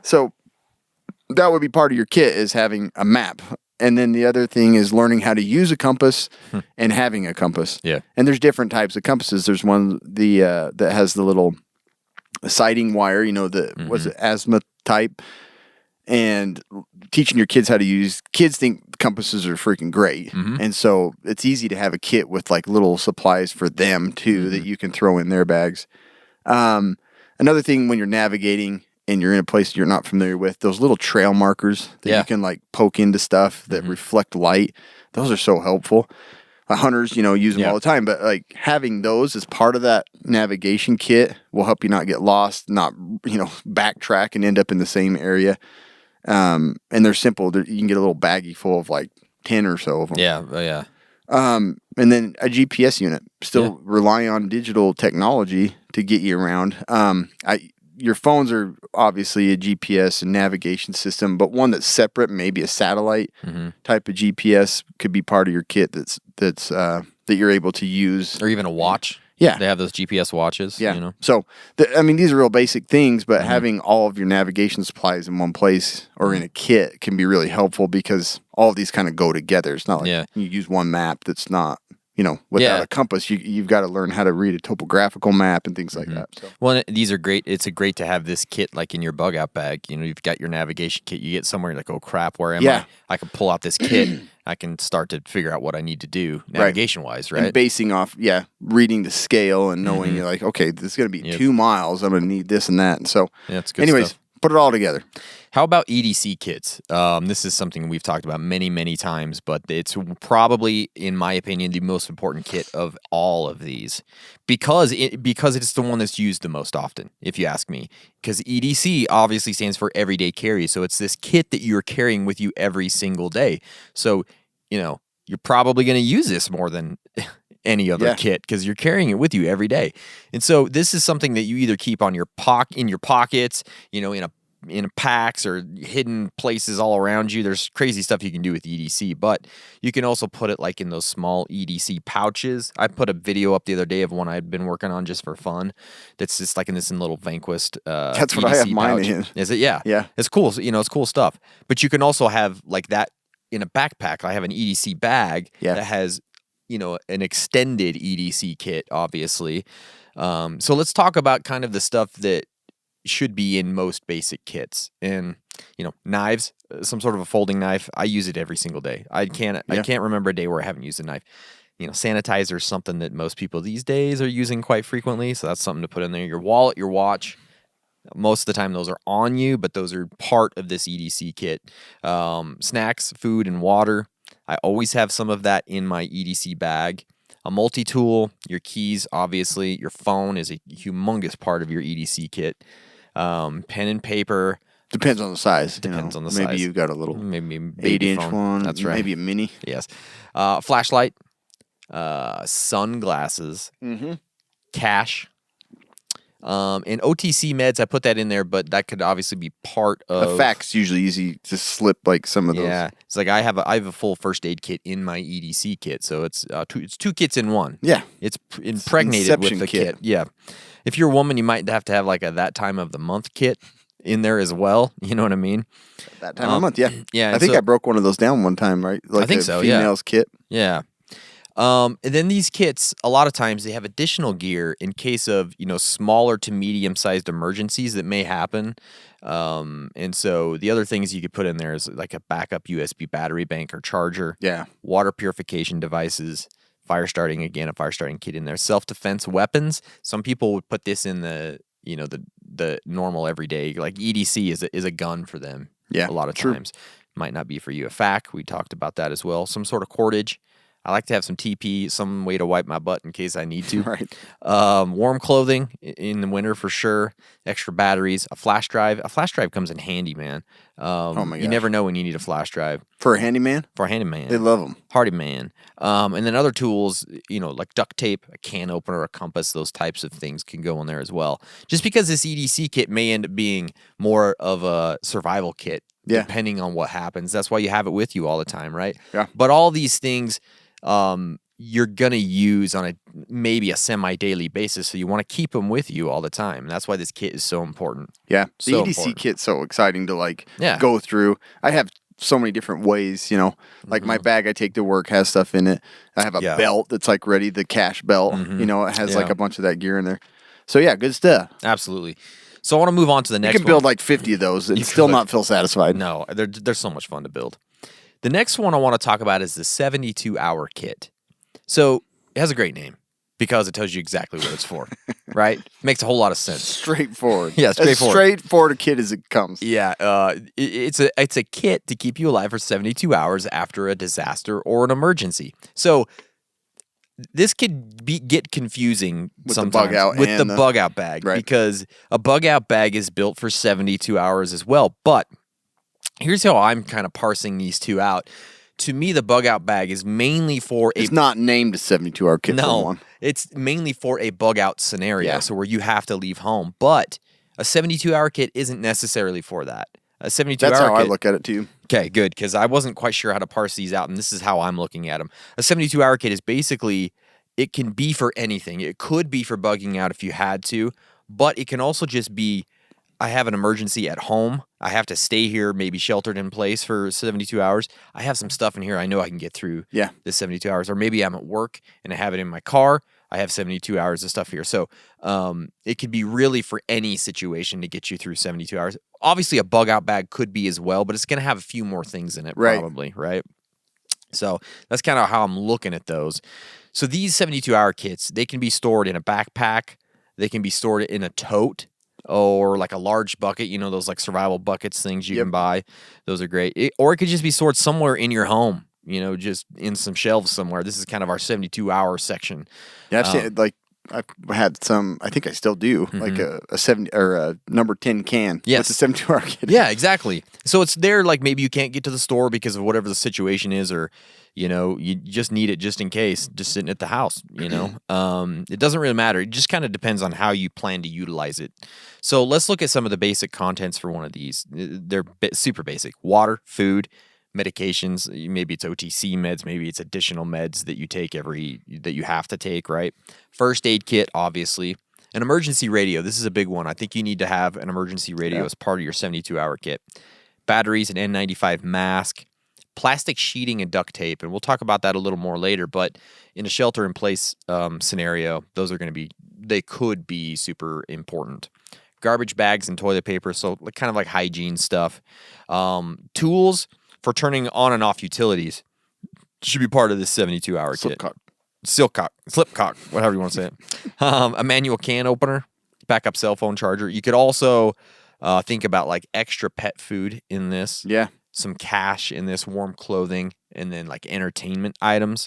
So that would be part of your kit, is having a map. And then the other thing is learning how to use a compass and having a compass. Yeah. And there's different types of compasses. There's one that has the little sighting wire, was it asthma type, and teaching your kids how to use. Kids think compasses are freaking great, and so it's easy to have a kit with like little supplies for them too that you can throw in their bags. Another thing, when you're navigating and you're in a place you're not familiar with, those little trail markers that Yeah. you can like poke into stuff that reflect light, those are so helpful. Hunters, use them Yeah. all the time, but like having those as part of that navigation kit will help you not get lost, not, backtrack and end up in the same area. And they're simple. You can get a little baggie full of like 10 or so of them. Yeah. Yeah. And then a GPS unit, still relying on digital technology to get you around. Your phones are obviously a GPS and navigation system, but one that's separate, maybe a satellite type of GPS, could be part of your kit that you're able to use. Or even a watch. Yeah. They have those GPS watches. Yeah. So, these are real basic things, but having all of your navigation supplies in one place or in a kit can be really helpful because all of these kind of go together. It's not like you use one map that's not, without a compass. You've got to learn how to read a topographical map and things like that. So. Well, these are great. It's great to have this kit like in your bug out bag. You've got your navigation kit. You get somewhere, you're like, oh crap, where am I? I can pull out this kit. I can start to figure out what I need to do navigation wise, right? And basing off, reading the scale and knowing you're like, okay, this is going to be 2 miles. I'm going to need this and that. And so, that's good anyways, stuff. put it all together. How about EDC kits? This is something we've talked about many, many times, but it's probably, in my opinion, the most important kit of all of these because it's the one that's used the most often, if you ask me. Because EDC obviously stands for everyday carry, so it's this kit that you're carrying with you every single day. So, you're probably going to use this more than any other kit because you're carrying it with you every day. And so this is something that you either keep on in your pockets, in packs or hidden places all around you. There's crazy stuff you can do with EDC, but you can also put it like in those small EDC pouches. I put a video up the other day of one I'd been working on just for fun. That's just like in this little Vanquist That's what EDC I have mine pouch. in. Is it? Yeah. Yeah. It's cool. It's cool stuff. But you can also have like that in a backpack. I have an EDC bag that has, an extended EDC kit, obviously. So let's talk about kind of the stuff that should be in most basic kits. And knives, some sort of a folding knife. I use it every single day. I can't remember a day where I haven't used a knife. Sanitizer is something that most people these days are using quite frequently, so that's something to put in there. Your wallet, your watch, most of the time those are on you, but those are part of this EDC kit. Snacks, food, and water. I always have some of that in my EDC bag. A multi-tool, your keys, obviously. Your phone is a humongous part of your EDC kit. Pen and paper. Depends on the size. Depends on the maybe size. you've got a little maybe 8-inch one. That's right. Maybe a mini. Yes. Flashlight, sunglasses, cash, and OTC meds. I put that in there, but that could obviously be part of A fact's usually easy to slip like some of those. Yeah, it's like I have a full first aid kit in my EDC kit, so it's two kits in one. Yeah. It's impregnated with Inception the kit. kit. Yeah, if you're a woman, you might have to have like a that time of the month kit in there as well. You know what I mean? That time of month, yeah. Yeah, I and think so- I broke one of those down one time, right? Like I think a so, yeah. female's kit. Yeah. And then these kits, a lot of times they have additional gear in case of, smaller to medium-sized emergencies that may happen. And so the other things you could put in there is like a backup USB battery bank or charger. Yeah. Water purification devices, a fire starting kit in there. Self-defense weapons. Some people would put this in the normal everyday, like EDC is a gun for them. Yeah, A lot of true. times. might not be for you. A FAC, we talked about that as well. Some sort of cordage. I like to have some TP, some way to wipe my butt in case I need to. Right. Warm clothing in the winter for sure. Extra batteries. A flash drive. A flash drive comes in handy, man. Oh my You gosh. never know when you need a flash drive. For a handyman? For a handyman. They love them. Hardy man. And then other tools, like duct tape, a can opener, a compass, those types of things can go in there as well. Just because this EDC kit may end up being more of a survival kit, depending on what happens. That's why you have it with you all the time, right? Yeah. But all these things you're going to use on maybe a semi-daily basis, so you want to keep them with you all the time. And that's why this kit is so important. Yeah. The So EDC important. kit's so exciting to Yeah. go through. I have so many different ways, like my bag I take to work has stuff in it. I have a belt that's like ready, the cash belt, it has like a bunch of that gear in there. So yeah, good stuff. Absolutely. So I want to move on to the next You can one. build like 50 of those and still not feel satisfied. No, they're so much fun to build. The next one I want to talk about is the 72-hour kit. So it has a great name because it tells you exactly what it's for, right? Makes a whole lot of sense. Straightforward. Yeah, straightforward. As straightforward a kit as it comes. Yeah, it's a kit to keep you alive for 72 hours after a disaster or an emergency. So this could get confusing With the sometimes bug out with and the bug out bag, right. because a bug out bag is built for 72 hours as well. But here's how I'm kind of parsing these two out. To me, the bug out bag is mainly for It's not named a 72-hour kit for no, one. it's mainly for a bug out scenario, Yeah. so where you have to leave home. But a 72-hour kit isn't necessarily for that. A 72-hour That's how kit, I look at it too. Okay, good, because I wasn't quite sure how to parse these out, and this is how I'm looking at them. A 72-hour kit is basically, it can be for anything. It could be for bugging out if you had to, but it can also just be, I have an emergency at home. I have to stay here, maybe sheltered in place for 72 hours. I have some stuff in here I know I can get through the 72 hours. Or maybe I'm at work and I have it in my car. I have 72 hours of stuff here. So it could be really for any situation to get you through 72 hours. Obviously, a bug out bag could be as well, but it's going to have a few more things in it probably, right? So that's kind of how I'm looking at those. So these 72-hour kits, they can be stored in a backpack. They can be stored in a tote or like a large bucket, those like survival buckets things you can buy. Those are great. Or it could just be stored somewhere in your home, just in some shelves somewhere. This is kind of our 72-hour section. Yeah, I've seen I've had some, I think I still do, like a 70 or a number 10 can with a 72-hour kit. Yeah, exactly. So it's there, like maybe you can't get to the store because of whatever the situation is, or you just need it just in case, just sitting at the house. It doesn't really matter. It just kind of depends on how you plan to utilize it. So let's look at some of the basic contents for one of these. They're super basic: water, food, medications. Maybe it's OTC meds, maybe it's additional meds that you take that you have to take, right? First aid kit, obviously. An emergency radio. This is a big one. I think you need to have an emergency radio as part of your 72-hour kit. Batteries, an N95 mask, plastic sheeting and duct tape. And we'll talk about that a little more later, but in a shelter-in-place scenario, they could be super important. Garbage bags and toilet paper, so kind of like hygiene stuff. Tools for turning on and off utilities should be part of this 72-hour kit. Slipcock, whatever you want to say it. A manual can opener, backup cell phone charger. You could also think about like extra pet food in this. Yeah. Some cash in this, warm clothing, and then like entertainment items.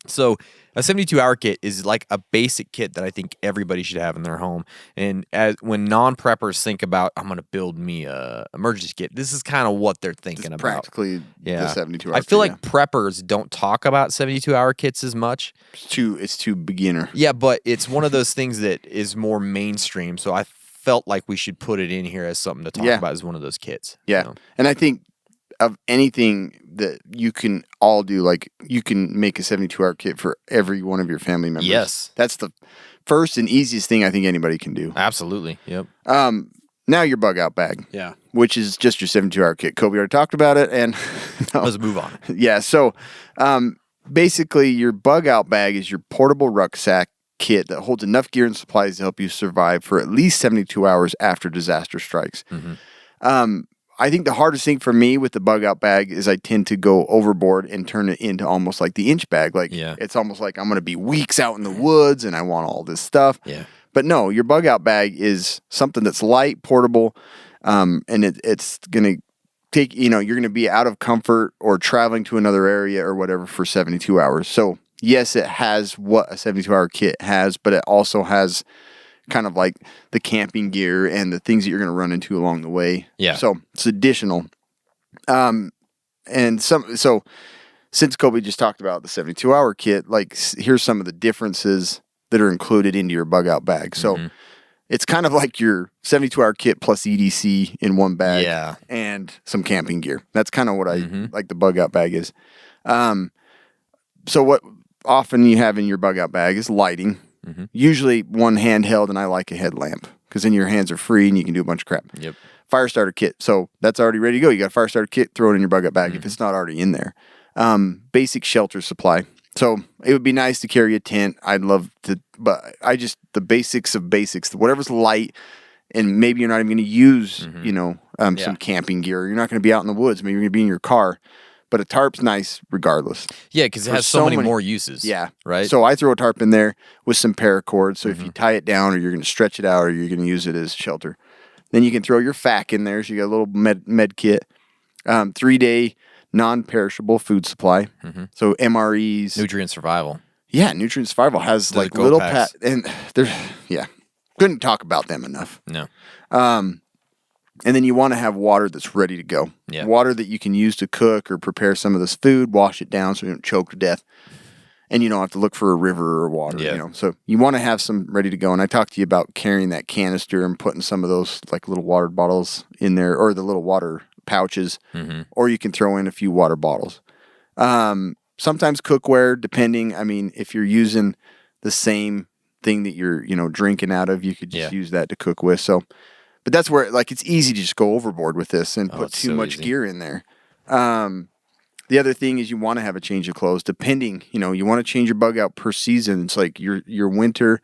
So a 72-hour kit is like a basic kit that I think everybody should have in their home. And when non-preppers think about, I'm going to build me a emergency kit, this is kind of what they're thinking about. Practically the 72-hour kit. I feel like preppers don't talk about 72-hour kits as much. It's too beginner. Yeah, but it's one of those things that is more mainstream. So I felt like we should put it in here as something to talk about as one of those kits. Yeah. And I think of anything that you can all do, like you can make a 72-hour kit for every one of your family members. Yes. That's the first and easiest thing I think anybody can do. Absolutely. Yep. Now your bug out bag. Yeah. Which is just your 72-hour kit. Kobe already talked about it. And let's move on. Yeah. So basically your bug out bag is your portable rucksack kit that holds enough gear and supplies to help you survive for at least 72 hours after disaster strikes. I think the hardest thing for me with the bug out bag is I tend to go overboard and turn it into almost like the inch bag. Like it's almost like I'm going to be weeks out in the woods and I want all this stuff. Yeah. But no, your bug out bag is something that's light, portable, and it's going to you're going to be out of comfort or traveling to another area or whatever for 72 hours. So yes, it has what a 72-hour kit has, but it also has kind of like the camping gear and the things that you're going to run into along the way. Yeah. So it's additional. So since Kobe just talked about the 72-hour kit, like here's some of the differences that are included into your bug out bag. So it's kind of like your 72-hour kit plus EDC in one bag and some camping gear. That's kind of what I like the bug out bag is. So what often you have in your bug out bag is lighting. Usually one handheld, and I like a headlamp because then your hands are free and you can do a bunch of crap. Yep. Fire starter kit. So that's already ready to go. You got a fire starter kit, throw it in your bug out bag if it's not already in there. Basic shelter supply. So it would be nice to carry a tent. I'd love to, but the basics of basics, whatever's light, and maybe you're not even going to use, some camping gear. You're not going to be out in the woods. Maybe you're going to be in your car. But a tarp's nice regardless. Yeah, because it has so many more uses. Yeah. Right? So I throw a tarp in there with some paracord. So if you tie it down or you're going to stretch it out or you're going to use it as shelter. Then you can throw your FAC in there. So you got a little med kit. 3-day non-perishable food supply. So MREs. Nutrient survival. Yeah, Nutrient Survival has The like Go little Packs. and couldn't talk about them enough. No. And then you want to have water that's ready to go. Yeah. Water that you can use to cook or prepare some of this food, wash it down so you don't choke to death. And you don't have to look for a river or water, So you want to have some ready to go. And I talked to you about carrying that canister and putting some of those like little water bottles in there or the little water pouches, or you can throw in a few water bottles. Sometimes cookware, depending. I mean, if you're using the same thing that you're, drinking out of, you could just use that to cook with. So, but that's where it's easy to just go overboard with this and put too much gear in there. The other thing is you want to have a change of clothes, depending, you want to change your bug out per season. It's like your winter,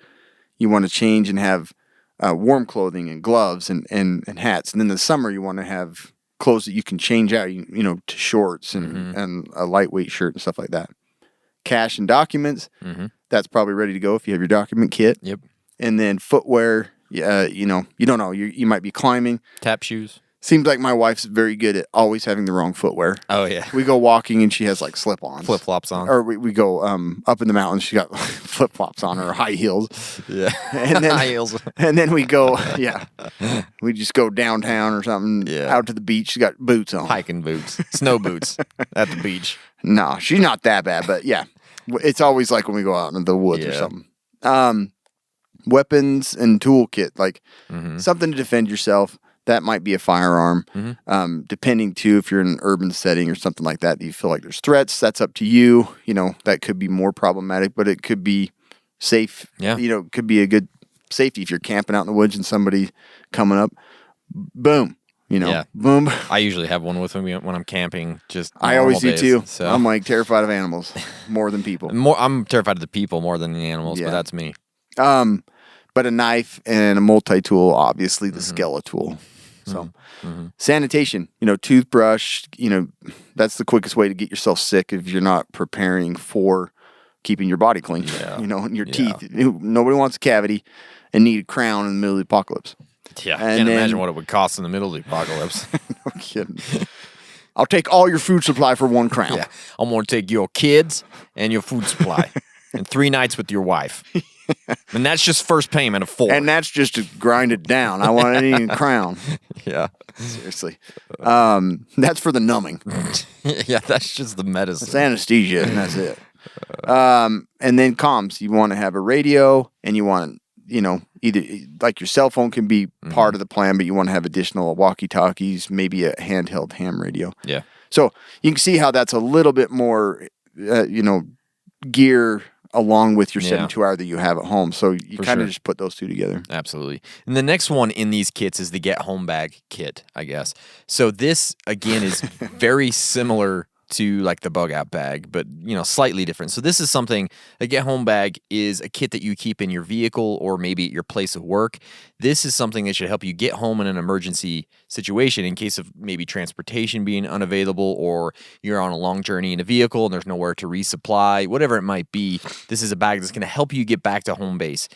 you want to change and have warm clothing and gloves and hats. And then the summer, you want to have clothes that you can change out, to shorts and a lightweight shirt and stuff like that. Cash and documents, that's probably ready to go if you have your document kit. Yep. And then footwear, you don't know. You might be climbing. Tap shoes. Seems like my wife's very good at always having the wrong footwear. Oh, yeah. We go walking and she has like slip-ons. Flip-flops on. Or we go up in the mountains, she got flip-flops on or high heels. Yeah. And then, high heels. And then we go, we just go downtown or something, out to the beach. She got boots on. Hiking boots. Snow boots at the beach. No, she's not that bad, but yeah. It's always like when we go out in the woods or something. Weapons and toolkit, like something to defend yourself. That might be a firearm. Depending, too, if you're in an urban setting or something like that, you feel like there's threats, that's up to you. That could be more problematic, but it could be safe. Yeah. It could be a good safety if you're camping out in the woods and somebody coming up. Boom. Boom. I usually have one with me when I'm camping. Just I always do, days, too. So. I'm like terrified of animals more than people. I'm terrified of the people more than the animals, but that's me. But a knife and a multi-tool, obviously the Skele-tool. So sanitation, toothbrush, that's the quickest way to get yourself sick if you're not preparing for keeping your body clean, and your teeth. Nobody wants a cavity and need a crown in the middle of the apocalypse. Yeah, I can't imagine what it would cost in the middle of the apocalypse. No kidding. I'll take all your food supply for one crown. Yeah, I'm going to take your kids and your food supply and 3 nights with your wife. And that's just first payment of 4. And that's just to grind it down. I want it in a crown. Yeah. Seriously. That's for the numbing. Yeah, that's just the medicine. It's anesthesia, and that's it. And then comms. You want to have a radio, and you want, either like your cell phone can be part of the plan, but you want to have additional walkie-talkies, maybe a handheld ham radio. Yeah. So you can see how that's a little bit more, gear along with your 72-hour that you have at home. So you kind of just put those two together. Absolutely. And the next one in these kits is the Get Home Bag kit, I guess. So this, again, is very similar to like the Bug Out bag, but slightly different. So this is something, a Get Home Bag is a kit that you keep in your vehicle or maybe at your place of work. This is something that should help you get home in an emergency situation in case of maybe transportation being unavailable or you're on a long journey in a vehicle and there's nowhere to resupply, whatever it might be. This is a bag that's going to help you get back to home base.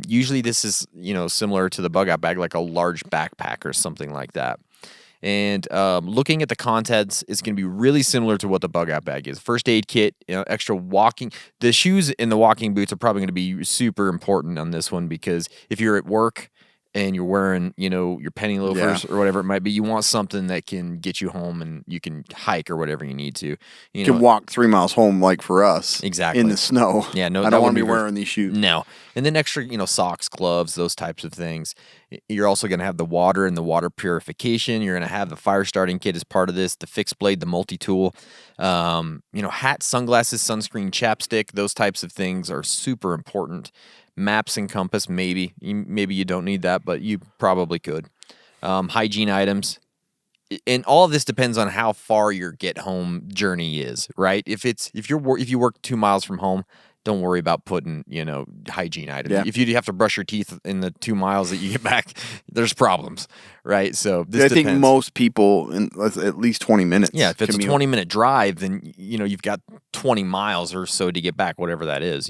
Usually this is, similar to the Bug Out bag, like a large backpack or something like that. And looking at the contents is going to be really similar to what the bug out bag is. First aid kit, extra walking. The shoes and the walking boots are probably going to be super important on this one because if you're at work and you're wearing, your penny loafers or whatever it might be, you want something that can get you home and you can hike or whatever you need to. You can walk 3 miles home, like for us, exactly in the snow. Yeah, no, I don't want to be wearing these shoes. No, and then extra, socks, gloves, those types of things. You're also going to have the water and the water purification. You're going to have the fire starting kit as part of this, the fixed blade, the multi-tool, hat, sunglasses, sunscreen, chapstick. Those types of things are super important. Maps and compass, maybe you don't need that, but you probably could. Hygiene items, and all of this depends on how far your get home journey is, right? If you work 2 miles from home, don't worry about putting hygiene items. Yeah. If you have to brush your teeth in the 2 miles that you get back, there's problems, right? So I think most people in at least 20 minutes. Yeah, if it's commute. a 20-minute drive, then you've got 20 miles or so to get back, whatever that is.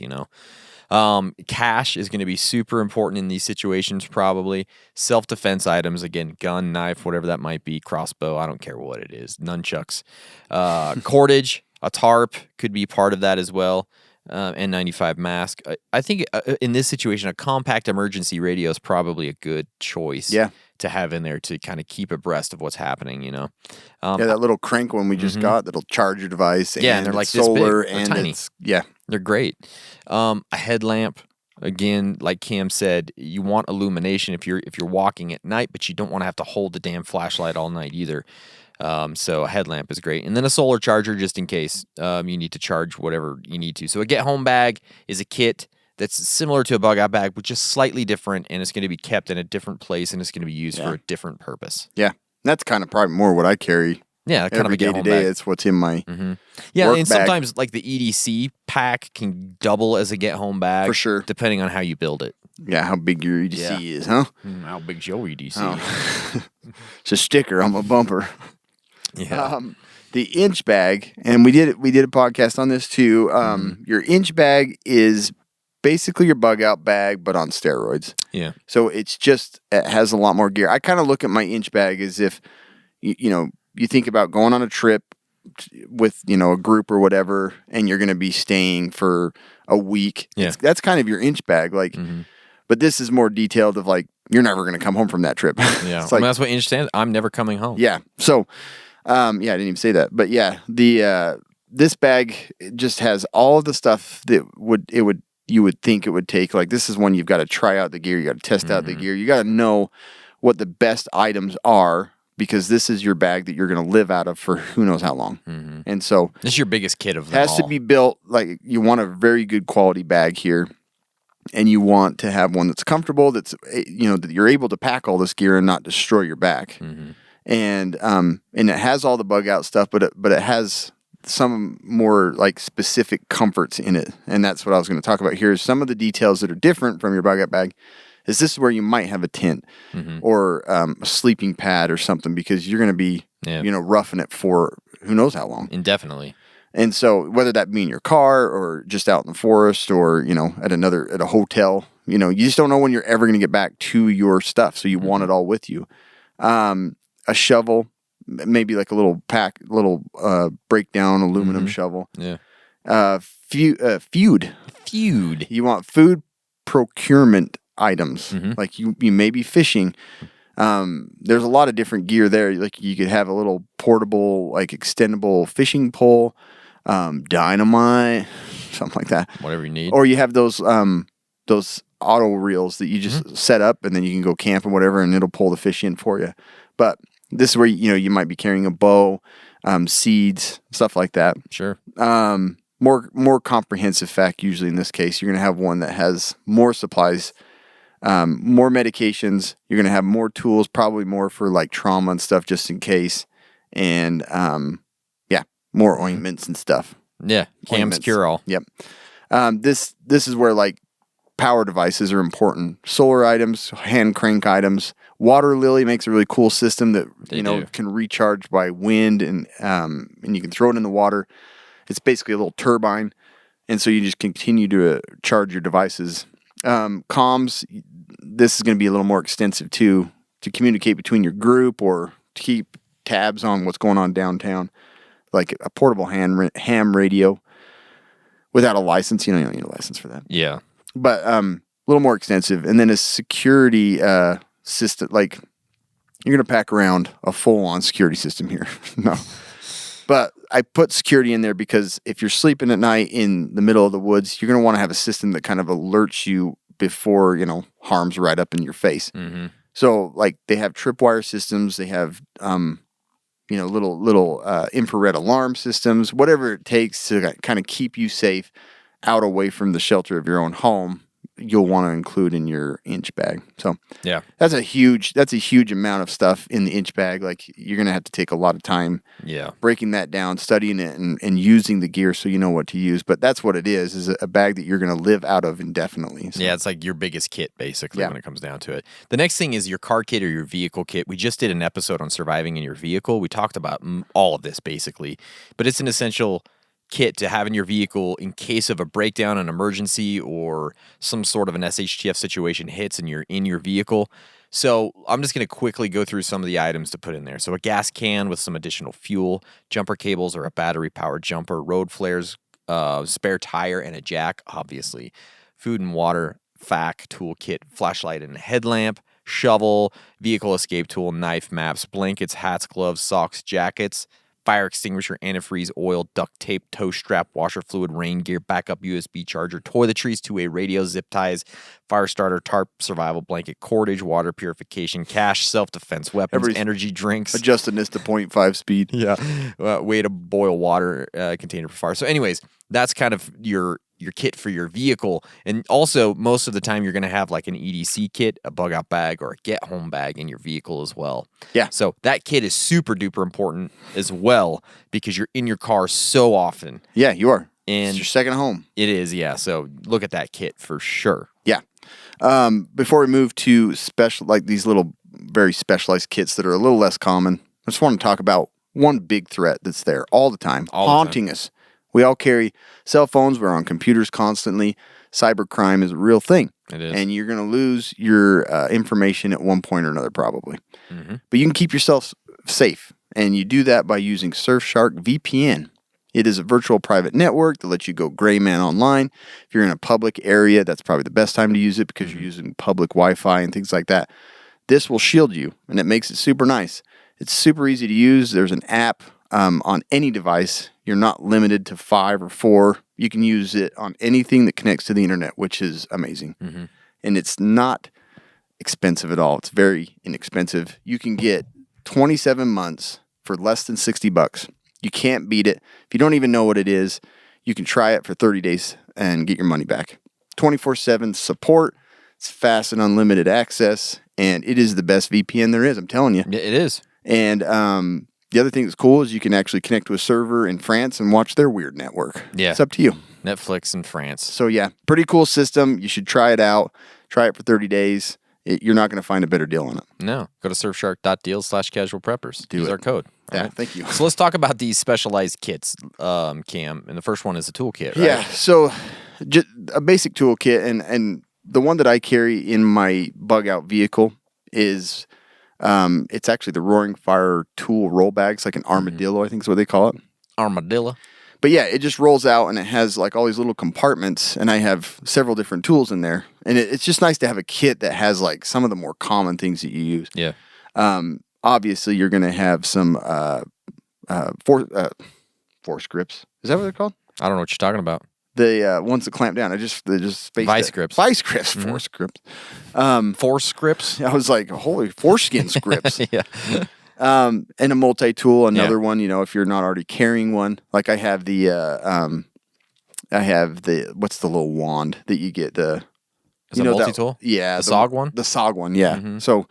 Cash is going to be super important in these situations, probably. Self-defense items, again, gun, knife, whatever that might be, crossbow, I don't care what it is, nunchucks. Cordage, a tarp could be part of that as well. N95 mask. I think in this situation, a compact emergency radio is probably a good choice to have in there to kind of keep abreast of what's happening, that little crank one we just got that'll charge your device. And they're like solar this big. They're tiny. They're great. A headlamp, again, like Cam said, you want illumination if you're walking at night, but you don't want to have to hold the damn flashlight all night either. So a headlamp is great. And then a solar charger just in case you need to charge whatever you need to. So a get-home bag is a kit that's similar to a bug-out bag, but just slightly different, and it's going to be kept in a different place, and it's going to be used for a different purpose. Yeah, that's kind of probably more what I carry. Yeah, kind of a day to day. It's what's in my yeah, work and bag. sometimes like the EDC pack can double as a get-home bag For sure. depending on how you build it. Yeah, how big your EDC is, huh? How big's your EDC? Oh. It's a sticker on my bumper. Yeah. The inch bag, and we did a podcast on this too. Your inch bag is basically your bug out bag, but on steroids. Yeah. So it has a lot more gear. I kind of look at my inch bag as if, you think about going on a trip with, a group or whatever, and you're going to be staying for a week. Yeah. That's kind of your inch bag. Like, but this is more detailed of like, you're never going to come home from that trip. Yeah. It's like, that's what inch stands. I'm never coming home. yeah. So, I didn't even say that, but yeah, this bag just has all of the stuff that you would think it would take. Like, this is one you've got to try out the gear, you got to test out the gear, you got to know what the best items are, because this is your bag that you're going to live out of for who knows how long. And so this is your biggest kit of them has to all. be built like you want a very good quality bag here, and you want to have one that's comfortable, that's that you're able to pack all this gear and not destroy your back. And it has all the bug out stuff, but it has some more like specific comforts in it, and that's what I was going to talk about here. Is some of the details that are different from your bug out bag. Is this where you might have a tent or a sleeping pad or something, because you're going to be roughing it for who knows how long, indefinitely. And so whether that be in your car or just out in the forest or at a hotel, you just don't know when you're ever going to get back to your stuff, so you want it all with you. A shovel, maybe like a little breakdown aluminum shovel. Yeah. Feud. You want food procurement items. Like you may be fishing. There's a lot of different gear there. Like you could have a little portable, like extendable fishing pole, dynamite, something like that. Whatever you need. Or you have those auto reels that you just set up, and then you can go camp and whatever, and it'll pull the fish in for you. But this is where you might be carrying a bow, seeds, stuff like that. Sure. More comprehensive fact. Usually in this case, you're going to have one that has more supplies, more medications. You're going to have more tools, probably more for like trauma and stuff, just in case, and more ointments and stuff. Yeah, Cam's Cure All. Yep. This is where like power devices are important. Solar items, hand crank items. Water Lily makes a really cool system that can recharge by wind, and you can throw it in the water. It's basically a little turbine, and so you just continue to charge your devices. Comms, this is going to be a little more extensive too, to communicate between your group or to keep tabs on what's going on downtown, like a portable ham radio without a license. You don't need a license for that. Yeah. But a little more extensive. And then a security system, like you're going to pack around a full-on security system here. No. But I put security in there because if you're sleeping at night in the middle of the woods, you're going to want to have a system that kind of alerts you before, harm's right up in your face. Mm-hmm. So, like, they have tripwire systems. They have, little infrared alarm systems, whatever it takes to kind of keep you safe out away from the shelter of your own home. You'll want to include in your inch bag. So yeah, that's a huge amount of stuff in the inch bag. Like you're going to have to take a lot of time breaking that down, studying it and using the gear so you know what to use. But that's what it is a bag that you're going to live out of indefinitely. So. Yeah, it's like your biggest kit basically when it comes down to it. The next thing is your car kit or your vehicle kit. We just did an episode on surviving in your vehicle. We talked about all of this basically, but it's an essential kit to have in your vehicle in case of a breakdown, an emergency, or some sort of an SHTF situation hits and you're in your vehicle. So I'm just going to quickly go through some of the items to put in there. So a gas can with some additional fuel, jumper cables or a battery-powered jumper, road flares, spare tire, and a jack, obviously. Food and water, FAC, toolkit, flashlight and a headlamp, shovel, vehicle escape tool, knife, maps, blankets, hats, gloves, socks, jackets, fire extinguisher, antifreeze, oil, duct tape, tow strap, washer fluid, rain gear, backup USB charger, toiletries, two-way radio, zip ties, fire starter, tarp, survival blanket, cordage, water purification, cash, self-defense weapons, energy drinks. Adjusting this to 0.5 speed. Yeah. Way to boil water container for fire. So anyways, that's kind of your kit for your vehicle. And also, most of the time, you're going to have like an EDC kit, a bug out bag, or a get home bag in your vehicle as well. Yeah. So that kit is super duper important as well because you're in your car so often. Yeah, you are. And it's your second home. It is, yeah. So look at that kit for sure. Yeah. Before we move to these little very specialized kits that are a little less common, I just want to talk about one big threat that's there all the time, haunting us. We all carry cell phones. We're on computers constantly. Cybercrime is a real thing. It is. And you're going to lose your information at one point or another probably. Mm-hmm. But you can keep yourself safe. And you do that by using Surfshark VPN. It is a virtual private network that lets you go gray man online. If you're in a public area, that's probably the best time to use it because you're using public Wi-Fi and things like that. This will shield you, and it makes it super nice. It's super easy to use. There's an app on any device. You're not limited to 5 or 4. You can use it on anything that connects to the internet, which is amazing. Mm-hmm. And it's not expensive at all. It's very inexpensive. You can get 27 months for less than $60. You can't beat it. If you don't even know what it is, you can try it for 30 days and get your money back. 24/7 support. It's fast and unlimited access, and it is the best VPN there is. I'm telling you. It is. And the other thing that's cool is you can actually connect to a server in France and watch their weird network. Yeah. It's up to you. Netflix in France. So, yeah, pretty cool system. You should try it out. Try it for 30 days. You're not going to find a better deal on it. No. Go to surfshark.deals/casualpreppers. Use it. our code. Yeah, right? thank you. So let's talk about these specialized kits, Cam. And the first one is a toolkit, right? Yeah, so just a basic toolkit. And the one that I carry in my bug out vehicle is... it's actually the Roaring Fire tool roll bags, like an armadillo, I think is what they call it. Armadillo. But yeah, it just rolls out and it has like all these little compartments, and I have several different tools in there. And it's just nice to have a kit that has like some of the more common things that you use. Yeah. Obviously, you're going to have some force grips. Is that what they're called? I don't know what you're talking about. The ones that clamp down. They just spaced Vice it. grips. Vice grips. Mm-hmm. Force grips. Force grips? I was like, holy foreskin grips. Yeah. And a multi-tool, another one, if you're not already carrying one. Like I have what's the little wand that you get? Is it a multi-tool? Yeah. The SOG one? The SOG one, yeah. Mm-hmm. So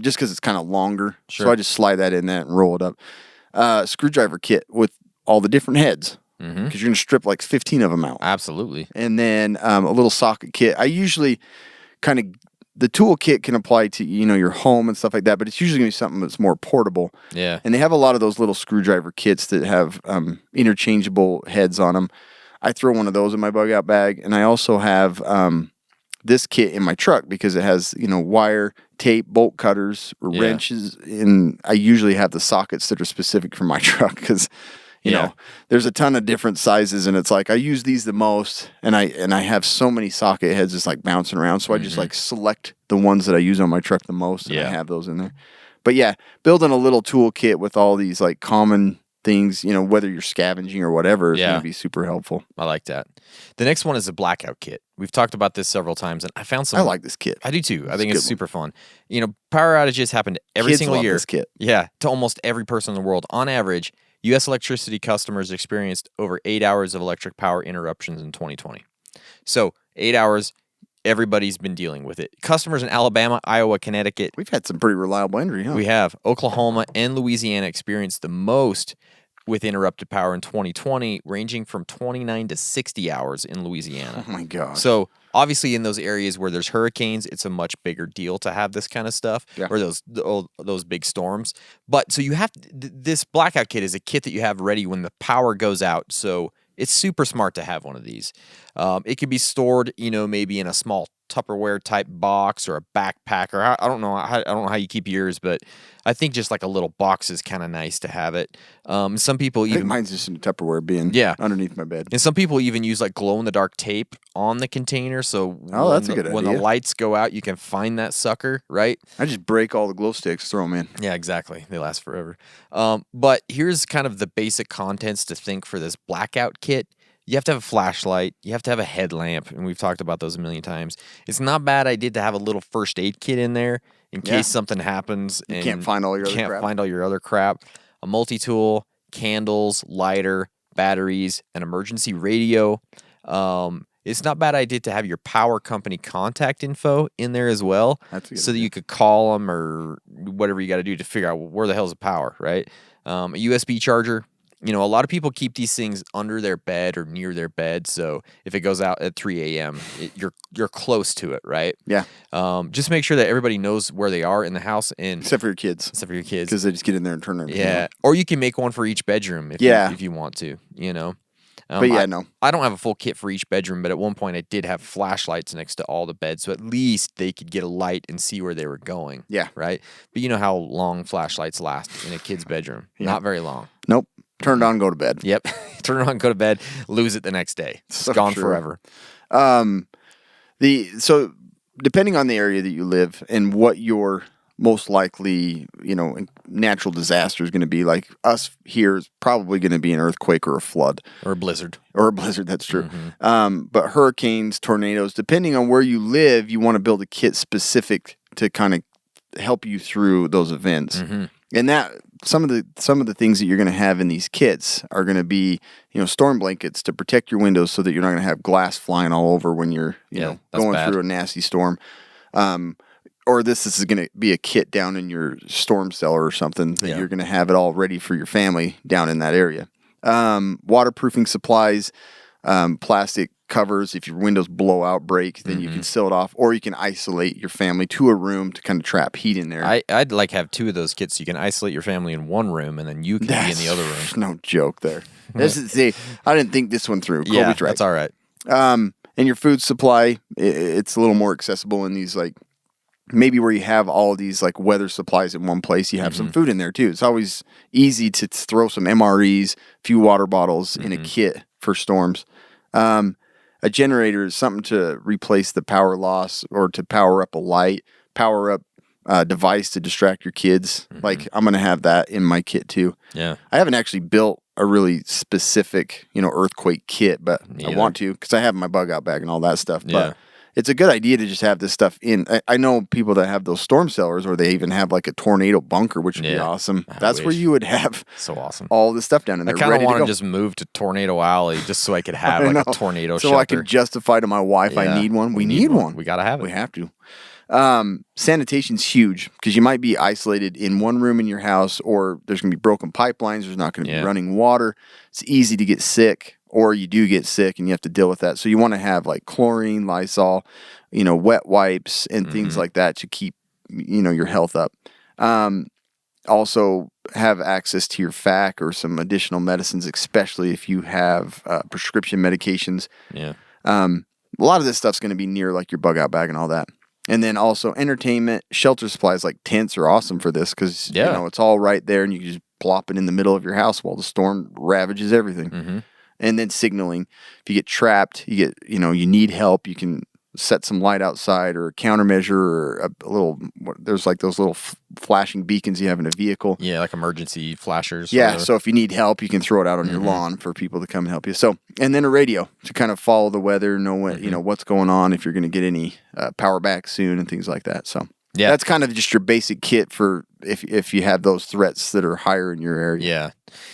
just because it's kind of longer. Sure. So I just slide that in there and roll it up. Screwdriver kit with all the different heads. Because you're going to strip like 15 of them out. Absolutely. And then a little socket kit. I usually the tool kit can apply to, your home and stuff like that, but it's usually going to be something that's more portable. Yeah. And they have a lot of those little screwdriver kits that have interchangeable heads on them. I throw one of those in my bug out bag, and I also have this kit in my truck because it has, wire, tape, bolt cutters, wrenches, and I usually have the sockets that are specific for my truck because, you know, there's a ton of different sizes, and it's like I use these the most, and I have so many socket heads just like bouncing around, so I just like select the ones that I use on my truck the most, and I have those in there. But yeah, building a little toolkit with all these like common things, whether you're scavenging or whatever, is going to be super helpful. I like that. The next one is a Blackout Kit. We've talked about this several times, and I found some. I like this kit. I do too. I think it's super fun. Power outages happen every Kids single love year. this kit. Yeah, to almost every person in the world. On average, U.S. electricity customers experienced over 8 hours of electric power interruptions in 2020. So 8 hours. Everybody's been dealing with it. Customers in Alabama, Iowa, Connecticut. We've had some pretty reliable energy, huh? We have. Oklahoma and Louisiana experienced the most with interrupted power in 2020, ranging from 29 to 60 hours in Louisiana. Oh, my God. So, obviously, in those areas where there's hurricanes, it's a much bigger deal to have this kind of stuff, or those big storms. But, so you have, this Blackout Kit is a kit that you have ready when the power goes out. So, it's super smart to have one of these. It can be stored, maybe in a small Tupperware type box or a backpack, or I don't know how you keep yours, but I think just like a little box is kind of nice to have it. Some people I even think mine's just in a Tupperware bin underneath my bed. And some people even use like glow in the dark tape on the container, so that's a good idea. When the lights go out, you can find that sucker, right? I just break all the glow sticks, throw them in. Yeah, exactly. They last forever. But here's kind of the basic contents to think for this Blackout Kit. You have to have a flashlight. You have to have a headlamp, and we've talked about those a million times. It's not a bad idea to have a little first aid kit in there in case something happens. You can't find all your other crap. A multi-tool, candles, lighter, batteries, an emergency radio. It's not a bad idea to have your power company contact info in there as well, so that you could call them or whatever you got to do to figure out where the hell's the power, right? A USB charger. A lot of people keep these things under their bed or near their bed, so if it goes out at 3 a.m., you're close to it, right? Yeah. Just make sure that everybody knows where they are in the house, and except for your kids, because they just get in there and turn everything on. Or you can make one for each bedroom if you want to. But I don't have a full kit for each bedroom, but at one point I did have flashlights next to all the beds, so at least they could get a light and see where they were going. Yeah. Right. But you know how long flashlights last in a kid's bedroom? Not very long. Nope. Turn it on, go to bed. Yep. Turn it on, go to bed, lose it the next day. It's gone forever. So depending on the area that you live and what your most likely, natural disaster is going to be, like us here is probably going to be an earthquake or a flood. Or a blizzard. That's true. But hurricanes, tornadoes, depending on where you live, you want to build a kit specific to kind of help you through those events. And that some of the things that you're going to have in these kits are going to be, storm blankets to protect your windows so that you're not going to have glass flying all over when you're, going through a nasty storm. Or this is going to be a kit down in your storm cellar or something that you're going to have it all ready for your family down in that area. Waterproofing supplies, plastic covers. If your windows blow out, break, then you can seal it off, or you can isolate your family to a room to kind of trap heat in there. I'd like have two of those kits. So you can isolate your family in one room, and then you can be in the other room. No joke there. I didn't think this one through. Colby's right. That's all right. And your food supply, it's a little more accessible in these, like, maybe where you have all of these like weather supplies in one place, you have some food in there too. It's always easy to throw some MREs, a few water bottles in a kit for storms. A generator is something to replace the power loss or to power up a light, power up a device to distract your kids. Like I'm going to have that in my kit too. Yeah. I haven't actually built a really specific, earthquake kit, but I want to because I have my bug out bag and all that stuff. But it's a good idea to just have this stuff in. I know people that have those storm cellars, or they even have like a tornado bunker, which would be awesome. That's where you would have all this stuff down in there. I kind of want to just move to Tornado Alley just so I could have like a tornado shelter. So I can justify to my wife I need one. We need one. We got to have it. We have to. Sanitation's huge because you might be isolated in one room in your house, or there's going to be broken pipelines. There's not going to be running water. It's easy to get sick. Or you do get sick and you have to deal with that. So you want to have like chlorine, Lysol, wet wipes and things like that to keep, your health up. Also have access to your FAC or some additional medicines, especially if you have prescription medications. Yeah. a lot of this stuff's going to be near like your bug out bag and all that. And then also entertainment, shelter supplies like tents are awesome for this because you know it's all right there and you can just plop it in the middle of your house while the storm ravages everything. And then signaling. If you get trapped, you need help, you can set some light outside or a countermeasure or a little, there's like those little flashing beacons you have in a vehicle. Yeah, like emergency flashers. Yeah, so if you need help, you can throw it out on your lawn for people to come and help you. So, and then a radio to kind of follow the weather, know what, what's going on, if you're going to get any power back soon and things like that. So, yeah, that's kind of just your basic kit for if you have those threats that are higher in your area. Yeah.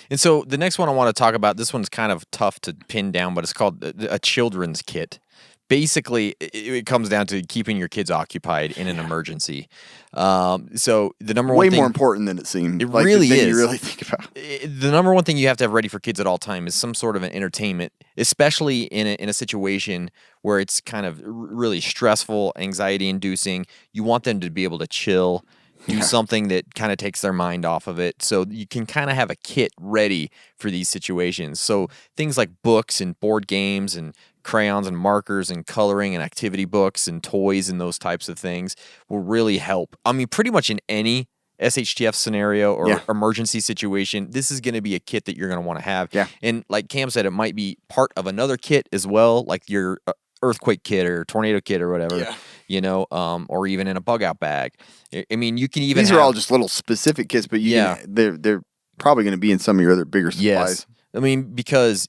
And so the next one I want to talk about, this one's kind of tough to pin down, but it's called a children's kit. Basically, it comes down to keeping your kids occupied in an emergency. So the number one thing... Way more important than it seemed. It really is. You really think about. The number one thing you have to have ready for kids at all time is some sort of an entertainment, especially in a situation where it's kind of really stressful, anxiety-inducing. You want them to be able to chill, do something that kind of takes their mind off of it. So you can kind of have a kit ready for these situations. So things like books and board games and crayons and markers and coloring and activity books and toys and those types of things will really help. I mean, pretty much in any SHTF scenario or emergency situation, this is going to be a kit that you're going to want to have. Yeah. And like Cam said, it might be part of another kit as well, like your earthquake kit or tornado kit or whatever, or even in a bug out bag. I mean, you can even these are all just little specific kits, but they're probably going to be in some of your other bigger supplies. Yes. I mean, because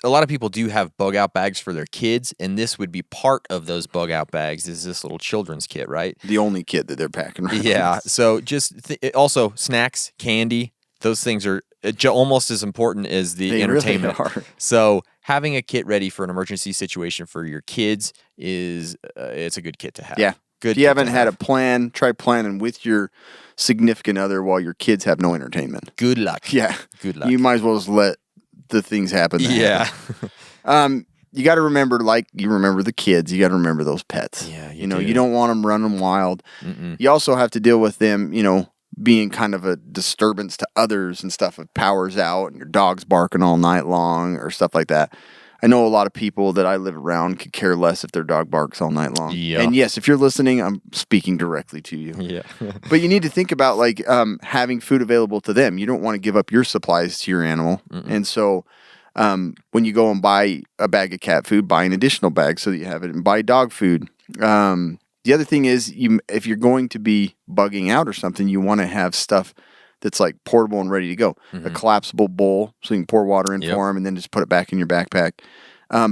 a lot of people do have bug out bags for their kids, and this would be part of those bug out bags is this little children's kit, right? The only kit that they're packing around. Yeah. So just also snacks, candy, those things are almost as important as the entertainment. Really are. So having a kit ready for an emergency situation for your kids is it's a good kit to have. Yeah. Good. If you haven't had a plan, try planning with your significant other while your kids have no entertainment. Good luck. Yeah. Good luck. You might as well just let the things happen. Yeah. You got to remember, like you remember the kids, you got to remember those pets. Yeah. You don't want them running wild. You also have to deal with them, being kind of a disturbance to others and stuff. If power's out and your dog's barking all night long or stuff like that. I know a lot of people that I live around could care less if their dog barks all night long. Yeah. And yes, if you're listening, I'm speaking directly to you. Yeah. But you need to think about having food available to them. You don't want to give up your supplies to your animal. And so when you go and buy a bag of cat food, buy an additional bag so that you have it, and buy dog food. The other thing is, if you're going to be bugging out or something, you want to have stuff that's like portable and ready to go. A collapsible bowl so you can pour water in for them and then just put it back in your backpack.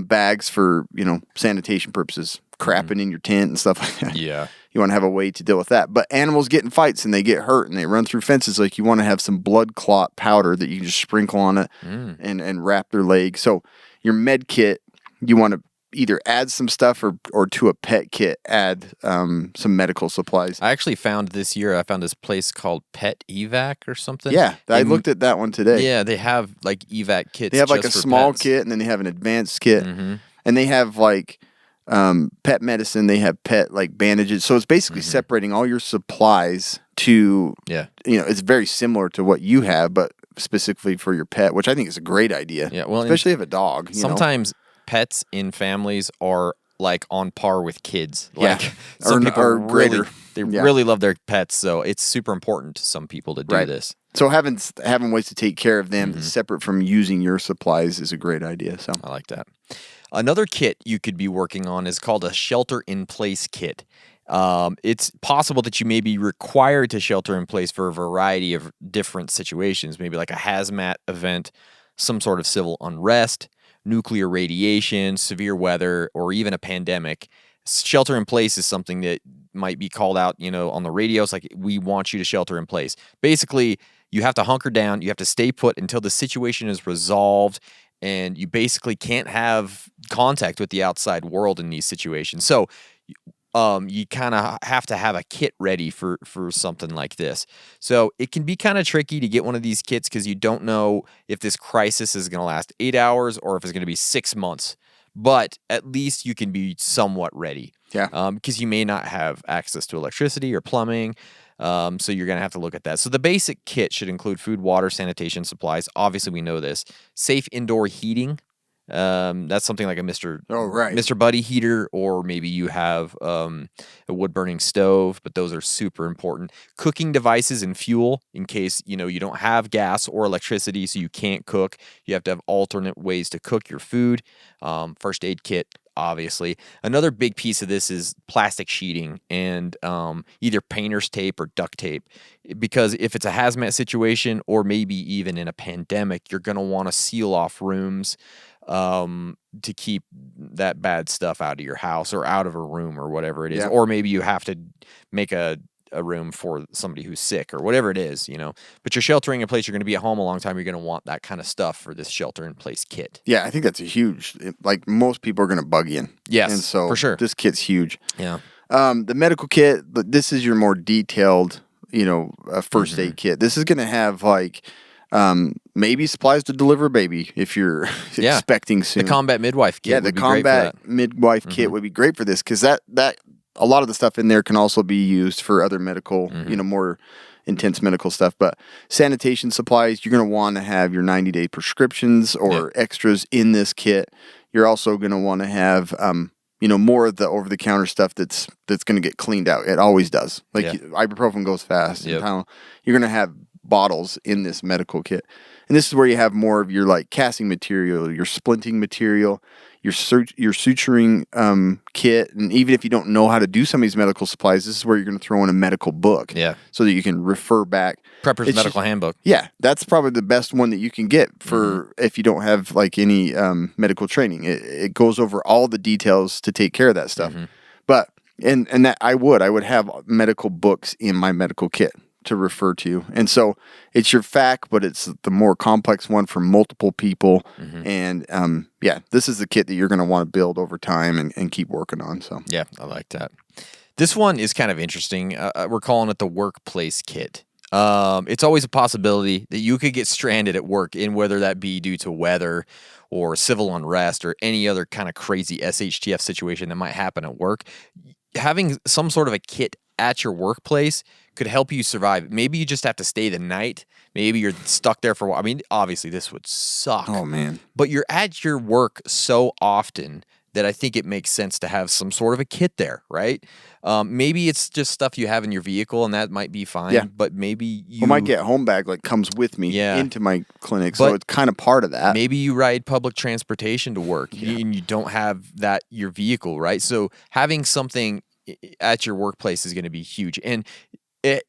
Bags for, sanitation purposes, crapping in your tent and stuff like that. Yeah. You want to have a way to deal with that. But animals get in fights and they get hurt and they run through fences. Like you want to have some blood clot powder that you can just sprinkle on it and wrap their leg. So your med kit, you want to either add some stuff or to a pet kit, add some medical supplies. I actually found this place called Pet Evac or something. Yeah, I looked at that one today. Yeah, they have like evac kits. They have like a just for small pets. kit and then they have an advanced kit. And they have like pet medicine, they have pet like bandages. So it's basically separating all your supplies to, it's very similar to what you have, but specifically for your pet, which I think is a great idea. Yeah, well, especially if a dog. Sometimes pets in families are like on par with kids. Like some people are greater. Really love their pets, so it's super important to some people to do this. So having ways to take care of them separate from using your supplies is a great idea. So I like that. Another kit you could be working on is called a shelter-in-place kit. It's possible that you may be required to shelter in place for a variety of different situations, maybe like a hazmat event, some sort of civil unrest, nuclear radiation, severe weather, or even a pandemic. Shelter in place is something that might be called out, on the radio. It's like, we want you to shelter in place. Basically, you have to hunker down. You have to stay put until the situation is resolved, and you basically can't have contact with the outside world in these situations. So you kind of have to have a kit ready for something like this. So it can be kind of tricky to get one of these kits because you don't know if this crisis is going to last 8 hours or if it's going to be 6 months. But at least you can be somewhat ready. Yeah. Because you may not have access to electricity or plumbing. So you're going to have to look at that. So the basic kit should include food, water, sanitation supplies. Obviously, we know this. Safe indoor heating. That's something like a Mr. Buddy heater, or maybe you have a wood burning stove, but those are super important. Cooking devices and fuel in case, you don't have gas or electricity, so you can't cook. You have to have alternate ways to cook your food. First aid kit, obviously. Another big piece of this is plastic sheeting and either painter's tape or duct tape, because if it's a hazmat situation or maybe even in a pandemic, you're going to want to seal off rooms to keep that bad stuff out of your house or out of a room or whatever it is. Yeah. Or maybe you have to make a room for somebody who's sick or whatever it is, But you're sheltering in place, you're going to be at home a long time, you're going to want that kind of stuff for this shelter-in-place kit. Yeah, I think that's a huge, like most people are going to bug in. Yes, and so for sure. This kit's huge. Yeah. The medical kit, this is your more detailed, first aid kit. This is going to have maybe supplies to deliver a baby if you're expecting soon. The combat midwife kit. Yeah, the combat midwife kit would be great for this, because that a lot of the stuff in there can also be used for other medical, more intense medical stuff. But sanitation supplies, you're going to want to have your 90-day prescriptions or extras in this kit. You're also going to want to have more of the over-the-counter stuff that's going to get cleaned out. It always does. Ibuprofen goes fast. Yep. And you're going to have bottles in this medical kit. And this is where you have more of your casting material, your splinting material, your suturing kit. And even if you don't know how to do some of these medical supplies, this is where you're going to throw in a medical book. Yeah. So that you can refer back. Prepper's Medical Handbook. Yeah. That's probably the best one that you can get for if you don't have any medical training. It goes over all the details to take care of that stuff. But, and that I would have medical books in my medical kit to refer to. And so it's your FAQ, but it's the more complex one for multiple people. And this is the kit that you're going to want to build over time and keep working on. So yeah, I like that. This one is kind of interesting. We're calling it the workplace kit. It's always a possibility that you could get stranded at work, in whether that be due to weather or civil unrest or any other kind of crazy SHTF situation that might happen at work. Having some sort of a kit at your workplace could help you survive. Maybe you just have to stay the night. Maybe you're stuck there for a while. I mean, obviously this would suck. Oh, man. But you're at your work so often that I think it makes sense to have some sort of a kit there, right? Maybe it's just stuff you have in your vehicle, and that might be fine. Yeah. But maybe you... Well, my get home bag comes with me into my clinic, so it's kind of part of that. Maybe you ride public transportation to work, and you don't have your vehicle, right? So having something at your workplace is going to be huge. And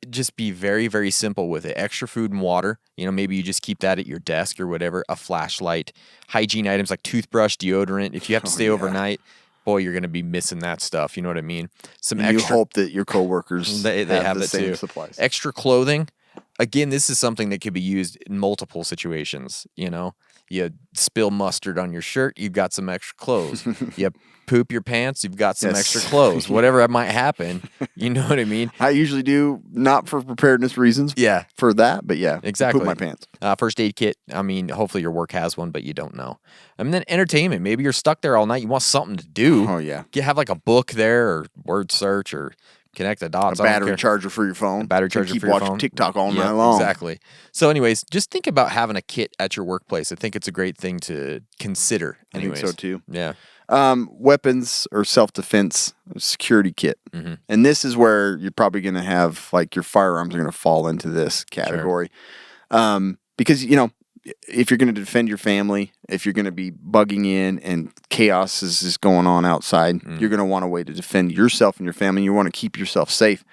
just be very, very simple with it. Extra food and water. Maybe you just keep that at your desk or whatever. A flashlight. Hygiene items like toothbrush, deodorant. If you have to stay overnight, boy, you're going to be missing that stuff. You know what I mean? You hope that your coworkers they have the that same too. supplies. Extra clothing. Again, this is something that could be used in multiple situations. You spill mustard on your shirt, you've got some extra clothes. You poop your pants, you've got some extra clothes. Whatever might happen, you know what I mean? I usually do, not for preparedness reasons. Yeah. For that, but yeah. Exactly. Poop my pants. First aid kit. I mean, hopefully your work has one, but you don't know. And then entertainment. Maybe you're stuck there all night. You want something to do. Oh, yeah. You have a book there, or word search, or connect the dots. A battery charger for your phone. A battery charger keep for your watching phone. TikTok all night long. Exactly. So anyways, just think about having a kit at your workplace. I think it's a great thing to consider. Anyways. I think so too. Yeah. Weapons or self-defense security kit. And this is where you're probably going to have your firearms are going to fall into this category. Sure. Because, if you're going to defend your family, if you're going to be bugging in and chaos is just going on outside, you're going to want a way to defend yourself and your family. You want to keep yourself safe.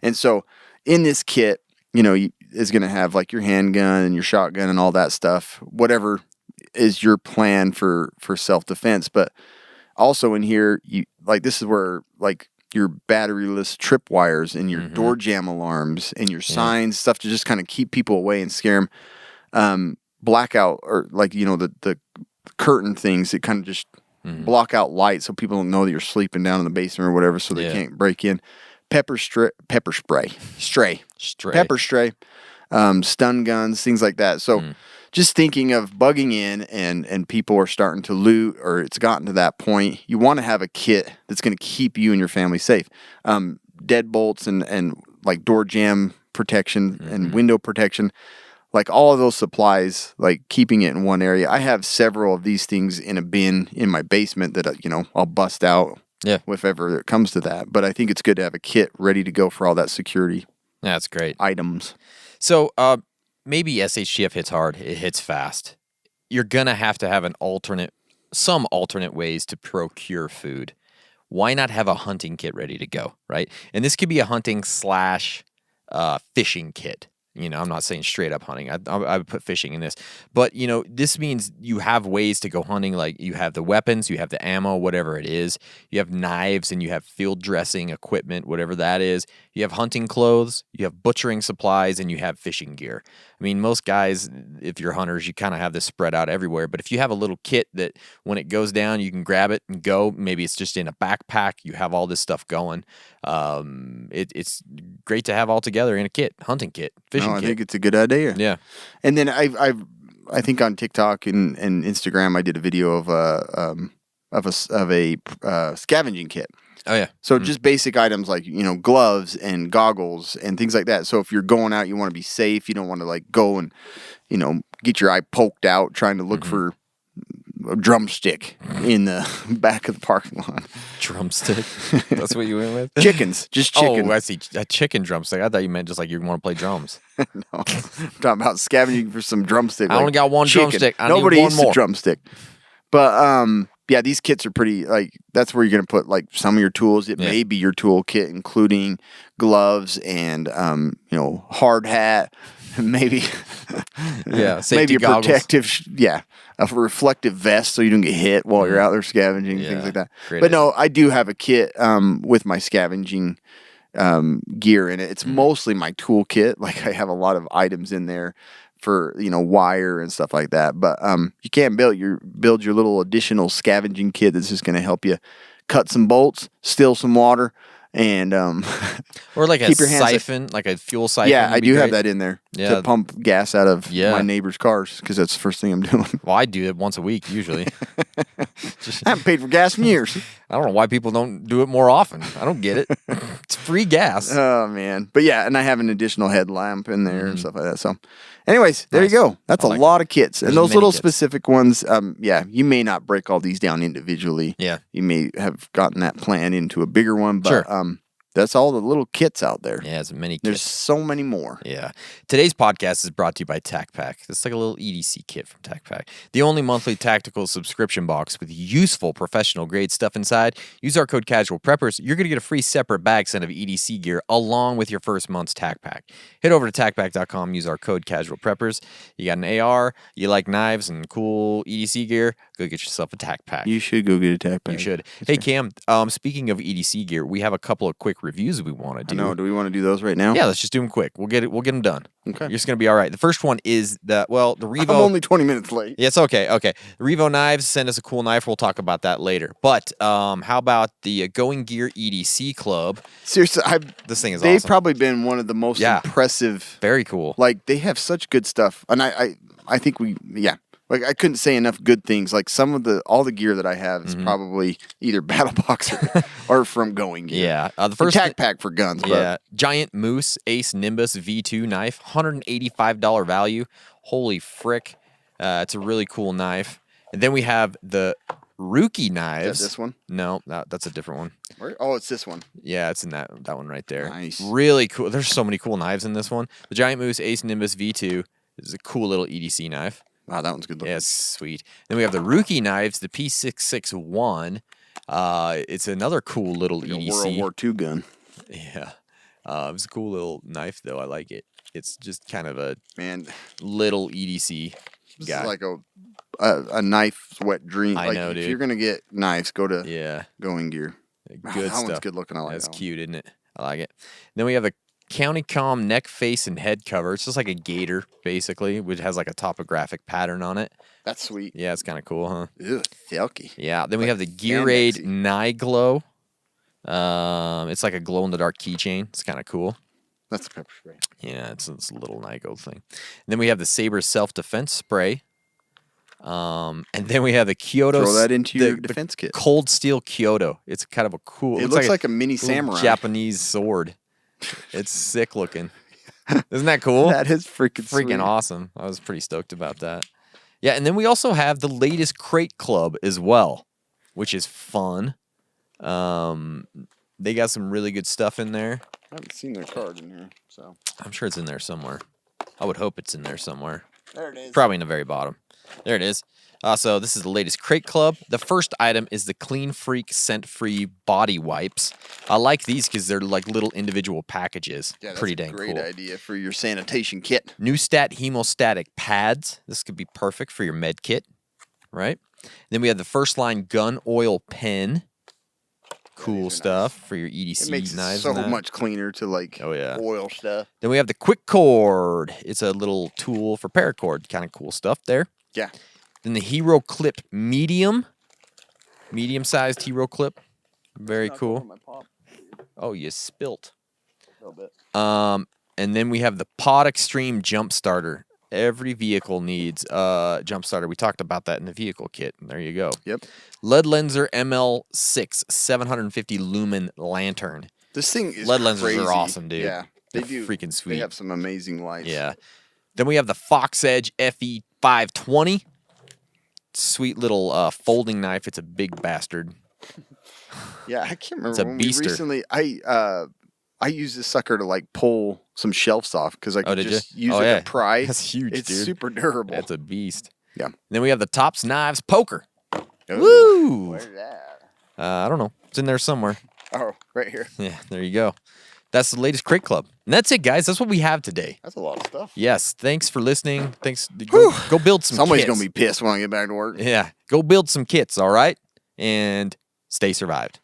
And so in this kit, is going to have your handgun and your shotgun and all that stuff, whatever is your plan for self-defense. But also in here, this is where your batteryless tripwires and your door jam alarms and your signs, stuff to just kind of keep people away and scare them. Blackout or the curtain things that kind of just block out light so people don't know that you're sleeping down in the basement or whatever, so they can't break in. Pepper spray, stun guns, things like that. So just thinking of bugging in and people are starting to loot, or it's gotten to that point, you want to have a kit that's going to keep you and your family safe. Deadbolts and door jam protection and window protection. like all of those supplies, like keeping it in one area. I have several of these things in a bin in my basement that, I'll bust out if ever it comes to that. But I think it's good to have a kit ready to go for all that security That's great. items. So maybe SHTF hits hard. It hits fast. You're going to have some alternate ways to procure food. Why not have a hunting kit ready to go, right? And this could be a hunting / fishing kit. I'm not saying straight up hunting. I would put fishing in this. But, this means you have ways to go hunting. Like you have the weapons, you have the ammo, whatever it is. You have knives and you have field dressing equipment, whatever that is. You have hunting clothes, you have butchering supplies, and you have fishing gear. I mean, most guys, if you're hunters, you kind of have this spread out everywhere. But if you have a little kit that when it goes down, you can grab it and go. Maybe it's just in a backpack. You have all this stuff going. It's great to have all together in a kit, hunting kit, fishing kit. I think it's a good idea. Yeah. And then I think on TikTok and Instagram I did a video of a scavenging kit. Oh yeah. So just basic items like gloves and goggles and things like that. So if you're going out, you want to be safe. You don't want to like go and get your eye poked out trying to look for a drumstick in the back of the parking lot. Drumstick? That's what you went with? Chickens, just chicken. Oh, I see. A chicken drumstick. I thought you meant just like you want to play drums. No, I'm talking about scavenging for some drumstick. I only got one drumstick. I Nobody need one eats more. a drumstick. But yeah, these kits are pretty, like, that's where you're going to put, like, some of your tools. It may be your tool kit, including gloves and, hard hat, maybe, safety maybe a goggles. protective, a reflective vest so you don't get hit while you're out there scavenging, things like that. Great But idea. no, I do have a kit with my scavenging gear in it. It's mostly my tool kit. Like, I have a lot of items in there for wire and stuff like that, but you can build your little additional scavenging kit that's just going to help you cut some bolts, steal some water, and or like a keep your hands siphon, like a fuel siphon. Yeah, I would be do have great. that in there Yeah. to pump gas out of Yeah. my neighbor's cars because that's the first thing I'm doing. Well, I do it once a week usually. I haven't paid for gas in years. I don't know why people don't do it more often. I don't get it. It's free gas. Oh man, but yeah, and I have an additional headlamp in there and stuff like that. So, anyways, there you go. That's I a like lot of kits, There's and those many little kits. specific ones. You may not break all these down individually. Yeah. You may have gotten that plan into a bigger one, but Sure. that's all the little kits out there. Yeah, it's many There's kits. so many more. Yeah. Today's podcast is brought to you by TacPack. It's like a little EDC kit from TacPack. The only monthly tactical subscription box with useful professional grade stuff inside. Use our code Casual Preppers. You're going to get a free separate bag set of EDC gear along with your first month's TacPack. Head over to TacPack.com. Use our code Casual Preppers. You got an AR, you like knives and cool EDC gear, go get yourself a TacPack. You should go get a tack pack. You should. Hey, Cam, speaking of EDC gear, we have a couple of quick reviews we want to do. No, do we want to do those right now? Yeah, let's just do them quick. We'll get them done. Okay. You're just going to be all right. The first one is the Revo. I'm only 20 minutes late. Yeah, it's okay. Okay. The Revo knives send us a cool knife. We'll talk about that later. But how about the Going Gear EDC Club? Seriously, This thing is they've awesome. probably been one of the most impressive. Very cool. Like, they have such good stuff. And I think like, I couldn't say enough good things. Like, all the gear that I have is probably either Battle Box or from Going Gear. Yeah. The first Tac Pack for guns. Yeah. Giant Moose Ace Nimbus V2 knife, $185 value. Holy frick. It's a really cool knife. And then we have the Rookie knives. Is that this one? No, that's a different one. Oh, it's this one. Yeah, it's in that one right there. Nice. Really cool. There's so many cool knives in this one. The Giant Moose Ace Nimbus V2 is a cool little EDC knife. Wow, that one's good looking. Yeah, it's sweet. Then we have the Rookie knives, the P661. It's another cool little Like a EDC. World War II gun. Yeah. It's a cool little knife, though. I like it. It's just kind of a Man, little EDC this guy. is like a knife's wet dream. I Like, know, if dude. you're going to get knives, go to Yeah. Going Gear. Good Wow, that stuff. one's good looking. I like That's that one. cute, isn't it? I like it. Then we have the County Com neck, face, and head cover. It's just like a gator, basically, which has like a topographic pattern on it. That's sweet. Yeah, it's kind of cool, huh? Ugh, silky. Yeah. Then we have the spandex-y. Gearade Niglow. It's like a glow in the dark keychain. It's kind of cool. That's the pepper spray. Yeah, it's a little Nigo thing. And then we have the Saber self defense spray. And then we have the Kyoto. Throw that into your the defense kit. Cold Steel Kyoto. It's kind of a cool. It looks like a mini little samurai. Japanese sword. It's sick looking. Isn't that cool? That is freaking sweet. Awesome. I was pretty stoked about that. Yeah, and then we also have the latest crate club as well, which is fun. They got some really good stuff in there. I haven't seen their card in here, so I'm sure it's in there somewhere. I would hope it's in there somewhere. there it is. Probably in the very bottom. There it is. So this is the latest crate club. The first item is the Clean Freak scent-free body wipes. I like these because they're like little individual packages. Yeah, that's pretty a dang great cool. idea for your sanitation kit. New Stat hemostatic pads. This could be perfect for your med kit, right? Then we have the First Line gun oil pen. Cool stuff for your EDC It makes it knives. so and that. much cleaner to oil stuff. Then we have the Quick Cord. It's a little tool for paracord. Kind of cool stuff there. Yeah. Then the Hero Clip medium-sized Hero Clip. Very cool. Oh, you spilt. A little bit. And then we have the Pod Extreme Jump Starter. Every vehicle needs a jump starter. We talked about that in the vehicle kit. There you go. Yep. LED Lenser ML6 750 lumen lantern. This thing is LED lenses crazy. are awesome, dude. Yeah, they They're do. freaking sweet. They have some amazing lights. Yeah. Then we have the Fox Edge FE 520. Sweet little folding knife. It's a big bastard. Yeah, I can't remember It's a when beaster. we recently. I used this sucker to like pull some shelves off because I could did just you? use Oh, it yeah. to pry. That's huge, It's dude. super durable. That's a beast. Yeah. And then we have the Tops Knives Poker. Ooh, Woo! Where's that? I don't know. It's in there somewhere. Oh, right here. Yeah, there you go. That's the latest crate club. And that's it, guys. That's what we have today. That's a lot of stuff. Yes. Thanks for listening. Thanks. Go build some Somebody's kits. gonna be pissed when I get back to work. Yeah. Go build some kits, all right? And stay survived.